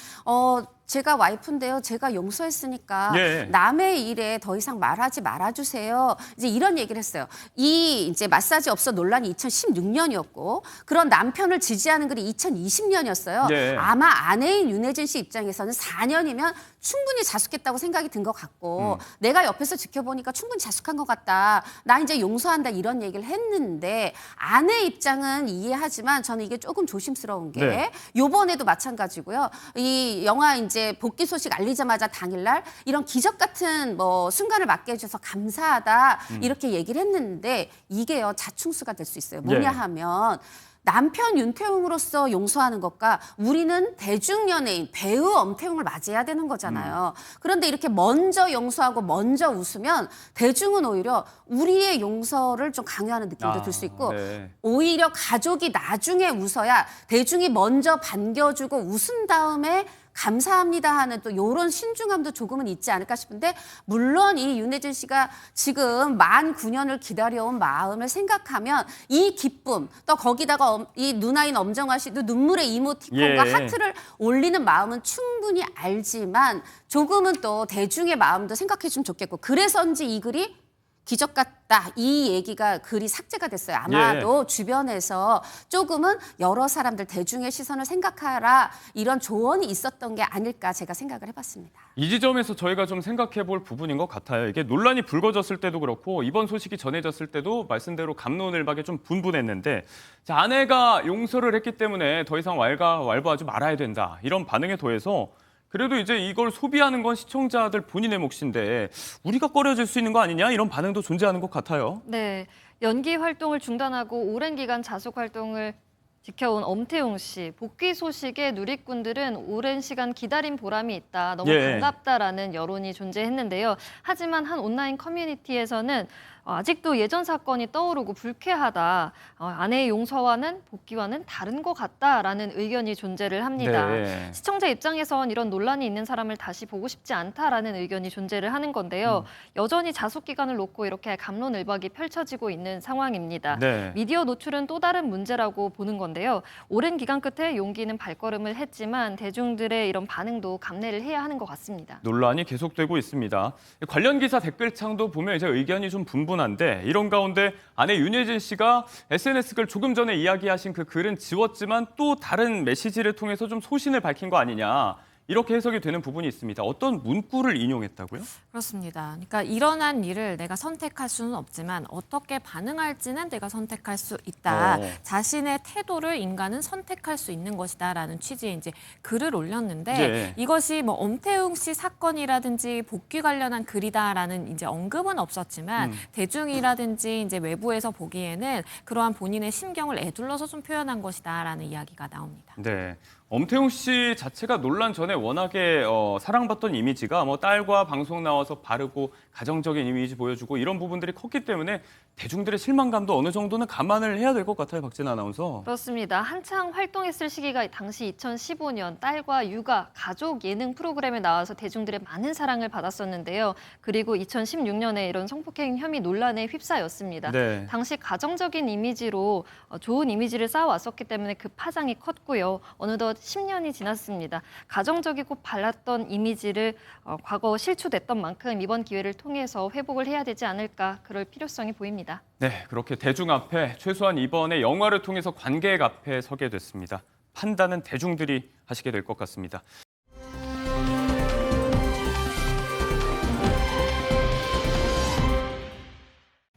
제가 와이프인데요. 제가 용서했으니까 남의 일에 더 이상 말하지 말아주세요. 이제 이런 얘기를 했어요. 이 이제 마사지 업소 논란이 2016년이었고 그런 남편을 지지하는 글이 2020년이었어요. 아마 아내인 윤혜진 씨 입장에서는 4년이면 충분히 자숙했다고 생각이 든 것 같고 내가 옆에서 지켜보니까 충분히 자숙한 것 같다. 나 이제 용서한다 이런 얘기를 했는데 아내 입장은 이해하지만 저는 이게 조금 조심스러운 게 요번에도 마찬가지고요. 이 영화 이제 복귀 소식 알리자마자 당일날 이런 기적 같은 뭐 순간을 맞게 해줘서 감사하다 이렇게 얘기를 했는데 이게요 자충수가 될 수 있어요. 뭐냐 하면 남편 윤태웅으로서 용서하는 것과 우리는 대중연예인 배우 엄태웅을 맞이해야 되는 거잖아요. 그런데 이렇게 먼저 용서하고 먼저 웃으면 대중은 오히려 우리의 용서를 좀 강요하는 느낌도 들 수 있고 오히려 가족이 나중에 웃어야 대중이 먼저 반겨주고 웃은 다음에 감사합니다 하는 또 이런 신중함도 조금은 있지 않을까 싶은데 물론 이 윤혜진 씨가 지금 만 9년을 기다려온 마음을 생각하면 이 기쁨 또 거기다가 이 누나인 엄정화 씨도 눈물의 이모티콘과 하트를 올리는 마음은 충분히 알지만 조금은 또 대중의 마음도 생각해 주면 좋겠고 그래서인지 이 글이 기적 같다. 이 얘기가 글이 삭제가 됐어요. 아마도 주변에서 조금은 여러 사람들 대중의 시선을 생각하라 이런 조언이 있었던 게 아닐까 제가 생각을 해봤습니다. 이 지점에서 저희가 좀 생각해 볼 부분인 것 같아요. 이게 논란이 불거졌을 때도 그렇고 이번 소식이 전해졌을 때도 말씀대로 갑론을박에 좀 분분했는데 자, 아내가 용서를 했기 때문에 더 이상 왈가왈부하지 말아야 된다. 이런 반응에 더해서 그래도 이제 이걸 소비하는 건 시청자들 본인의 몫인데 우리가 꺼려질 수 있는 거 아니냐 이런 반응도 존재하는 것 같아요. 네, 연기 활동을 중단하고 오랜 기간 자숙 활동을 지켜온 엄태웅 씨. 복귀 소식에 누리꾼들은 오랜 시간 기다린 보람이 있다. 너무 반갑다라는 여론이 존재했는데요. 하지만 한 온라인 커뮤니티에서는 아직도 예전 사건이 떠오르고 불쾌하다. 아내의 용서와는 복귀와는 다른 것 같다라는 의견이 존재를 합니다. 시청자 입장에선 이런 논란이 있는 사람을 다시 보고 싶지 않다라는 의견이 존재를 하는 건데요. 여전히 자숙 기간을 놓고 이렇게 갑론을박이 펼쳐지고 있는 상황입니다. 미디어 노출은 또 다른 문제라고 보는 건데요. 오랜 기간 끝에 용기는 발걸음을 했지만 대중들의 이런 반응도 감내를 해야 하는 것 같습니다. 논란이 계속되고 있습니다. 관련 기사 댓글창도 보면 이제 의견이 좀 분분한데 이런 가운데 아내 윤예진 씨가 SNS 글 조금 전에 이야기하신 그 글은 지웠지만 또 다른 메시지를 통해서 좀 소신을 밝힌 거 아니냐 이렇게 해석이 되는 부분이 있습니다. 어떤 문구를 인용했다고요? 그렇습니다. 그러니까 일어난 일을 내가 선택할 수는 없지만 어떻게 반응할지는 내가 선택할 수 있다. 자신의 태도를 인간은 선택할 수 있는 것이다라는 취지의 이제 글을 올렸는데 이것이 뭐 엄태웅 씨 사건이라든지 복귀 관련한 글이다라는 이제 언급은 없었지만 대중이라든지 이제 외부에서 보기에는 그러한 본인의 심경을 에둘러서 좀 표현한 것이다라는 이야기가 나옵니다. 네. 엄태웅 씨 자체가 논란 전에 워낙에 사랑받던 이미지가 뭐 딸과 방송 나와서 바르고 가정적인 이미지 보여주고 이런 부분들이 컸기 때문에 대중들의 실망감도 어느 정도는 감안을 해야 될 것 같아요, 박진 아나운서. 그렇습니다. 한창 활동했을 시기가 당시 2015년 딸과 육아, 가족 예능 프로그램에 나와서 대중들의 많은 사랑을 받았었는데요. 그리고 2016년에 이런 성폭행 혐의 논란에 휩싸였습니다. 네. 당시 가정적인 이미지로 좋은 이미지를 쌓아왔었기 때문에 그 파장이 컸고요. 어느덧 10년이 지났습니다. 가정적이고 발랐던 이미지를 과거 실추됐던 만큼 이번 기회를 통해서 회복을 해야 되지 않을까 그럴 필요성이 보입니다. 네, 그렇게 대중 앞에 최소한 이번에 영화를 통해서 관객 앞에 서게 됐습니다. 판단은 대중들이 하시게 될 것 같습니다.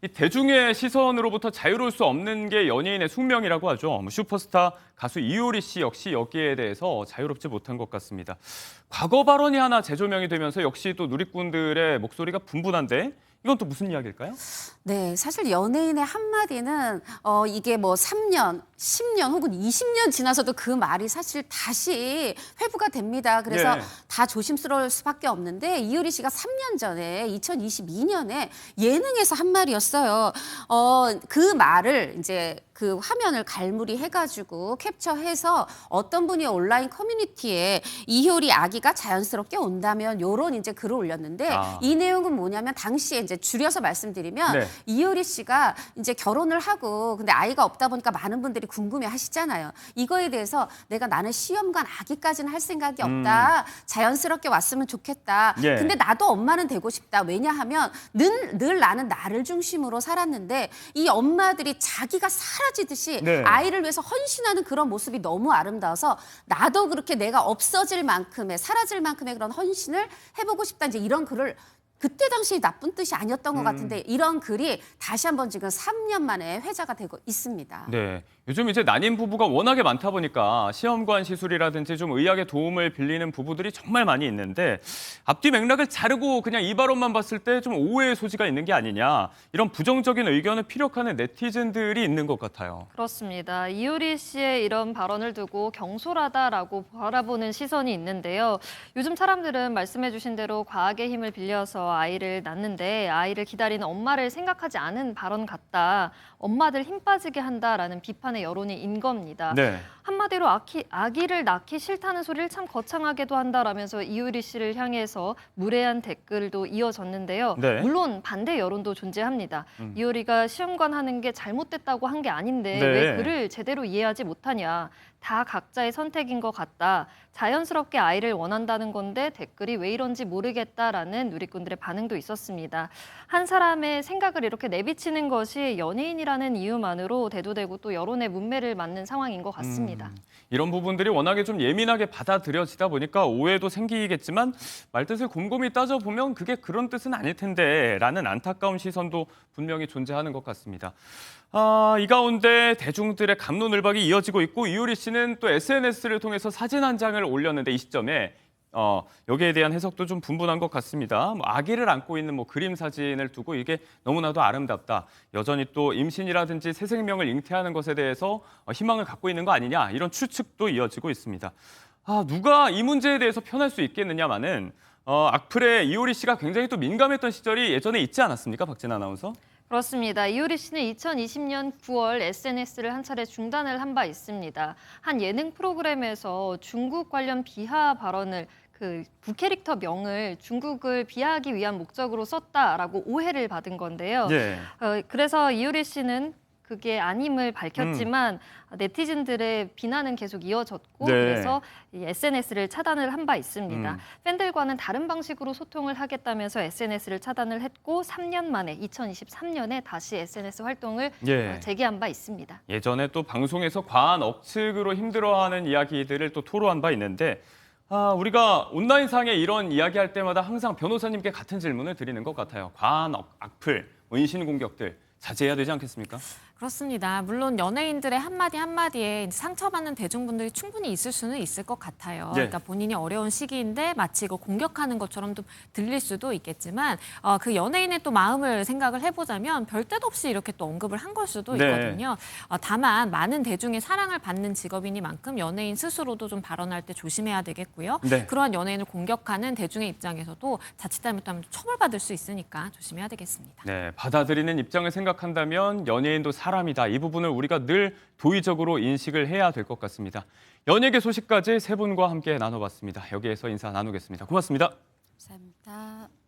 이 대중의 시선으로부터 자유로울 수 없는 게 연예인의 숙명이라고 하죠. 슈퍼스타 가수 이효리 씨 역시 여기에 대해서 자유롭지 못한 것 같습니다. 과거 발언이 하나 재조명이 되면서 역시 또 누리꾼들의 목소리가 분분한데 이건 또 무슨 이야기일까요? 네, 사실 연예인의 한마디는 이게 뭐 3년, 10년 혹은 20년 지나서도 그 말이 사실 다시 회부가 됩니다. 그래서 다 조심스러울 수밖에 없는데 이효리 씨가 3년 전에 2022년에 예능에서 한 말이었어요. 그 말을 이제 그 화면을 갈무리 해가지고 캡처해서 어떤 분이 온라인 커뮤니티에 이효리 아기가 자연스럽게 온다면 요런 이제 글을 올렸는데 이 내용은 뭐냐면 당시에 이제 줄여서 말씀드리면 이효리 씨가 이제 결혼을 하고 근데 아이가 없다 보니까 많은 분들이 궁금해 하시잖아요. 이거에 대해서 나는 시험관 아기까지는 할 생각이 없다. 자연스럽게 왔으면 좋겠다. 근데 나도 엄마는 되고 싶다. 왜냐하면 늘 나는 나를 중심으로 살았는데 이 엄마들이 자기가 사라지듯이 아이를 위해서 헌신하는 그런 모습이 너무 아름다워서 나도 그렇게 내가 없어질 만큼의 사라질 만큼의 그런 헌신을 해보고 싶다. 이제 이런 글을 그때 당시 나쁜 뜻이 아니었던 것 같은데 이런 글이 다시 한번 지금 3년 만에 회자가 되고 있습니다. 네, 요즘 이제 난임 부부가 워낙에 많다 보니까 시험관 시술이라든지 좀 의학의 도움을 빌리는 부부들이 정말 많이 있는데 앞뒤 맥락을 자르고 그냥 이 발언만 봤을 때 좀 오해의 소지가 있는 게 아니냐 이런 부정적인 의견을 피력하는 네티즌들이 있는 것 같아요. 그렇습니다. 이효리 씨의 이런 발언을 두고 경솔하다라고 바라보는 시선이 있는데요. 요즘 사람들은 말씀해 주신 대로 과학의 힘을 빌려서 아이를 낳는데 아이를 기다리는 엄마를 생각하지 않은 발언 같다. 엄마들 힘 빠지게 한다라는 비판의 여론이 인 겁니다. 한마디로 아기를 낳기 싫다는 소리를 참 거창하게도 한다라면서 이효리 씨를 향해서 무례한 댓글도 이어졌는데요. 물론 반대 여론도 존재합니다. 이효리가 시험관 하는 게 잘못됐다고 한 게 아닌데 왜 그를 제대로 이해하지 못하냐. 다 각자의 선택인 것 같다. 자연스럽게 아이를 원한다는 건데 댓글이 왜 이런지 모르겠다라는 누리꾼들의 반응도 있었습니다. 한 사람의 생각을 이렇게 내비치는 것이 연예인이라는 이유만으로 대두되고 또 여론의 문매를 맞는 상황인 것 같습니다. 이런 부분들이 워낙에 좀 예민하게 받아들여지다 보니까 오해도 생기겠지만 말뜻을 곰곰이 따져보면 그게 그런 뜻은 아닐 텐데 라는 안타까운 시선도 분명히 존재하는 것 같습니다. 이 가운데 대중들의 갑론을박이 이어지고 있고 이효리 씨는 또 SNS를 통해서 사진 한 장을 올렸는데 이 시점에 여기에 대한 해석도 좀 분분한 것 같습니다. 아기를 안고 있는 그림 사진을 두고 이게 너무나도 아름답다. 여전히 또 임신이라든지 새 생명을 잉태하는 것에 대해서 희망을 갖고 있는 거 아니냐 이런 추측도 이어지고 있습니다. 누가 이 문제에 대해서 편할 수 있겠느냐마는 악플에 이효리 씨가 굉장히 또 민감했던 시절이 예전에 있지 않았습니까, 박진 아나운서? 그렇습니다. 이효리 씨는 2020년 9월 SNS를 한 차례 중단을 한 바 있습니다. 한 예능 프로그램에서 중국 관련 비하 발언을 그 부캐릭터 명을 중국을 비하하기 위한 목적으로 썼다라고 오해를 받은 건데요. 그래서 이효리 씨는 그게 아님을 밝혔지만 네티즌들의 비난은 계속 이어졌고 그래서 이 SNS를 차단을 한 바 있습니다. 팬들과는 다른 방식으로 소통을 하겠다면서 SNS를 차단을 했고 3년 만에 2023년에 다시 SNS 활동을 재개한 바 있습니다. 예전에 또 방송에서 과한 억측으로 힘들어하는 이야기들을 또 토로한 바 있는데 우리가 온라인상에 이런 이야기할 때마다 항상 변호사님께 같은 질문을 드리는 것 같아요. 과한 악플, 인신 공격들 자제해야 되지 않겠습니까? 그렇습니다. 물론 연예인들의 한마디 한마디에 상처받는 대중분들이 충분히 있을 수는 있을 것 같아요. 네. 그러니까 본인이 어려운 시기인데 마치 이거 공격하는 것처럼 좀 들릴 수도 있겠지만 그 연예인의 또 마음을 생각을 해보자면 별 뜻 없이 이렇게 또 언급을 한 걸 수도 네. 있거든요. 다만 많은 대중의 사랑을 받는 직업이니만큼 연예인 스스로도 좀 발언할 때 조심해야 되겠고요. 네. 그러한 연예인을 공격하는 대중의 입장에서도 자칫 잘못하면 처벌받을 수 있으니까 조심해야 되겠습니다. 네, 받아들이는 입장을 생각한다면 연예인도 사람이다. 이 부분을 우리가 늘 도의적으로 인식을 해야 될 것 같습니다. 연예계 소식까지 세 분과 함께 나눠봤습니다. 여기에서 인사 나누겠습니다. 고맙습니다. 감사합니다.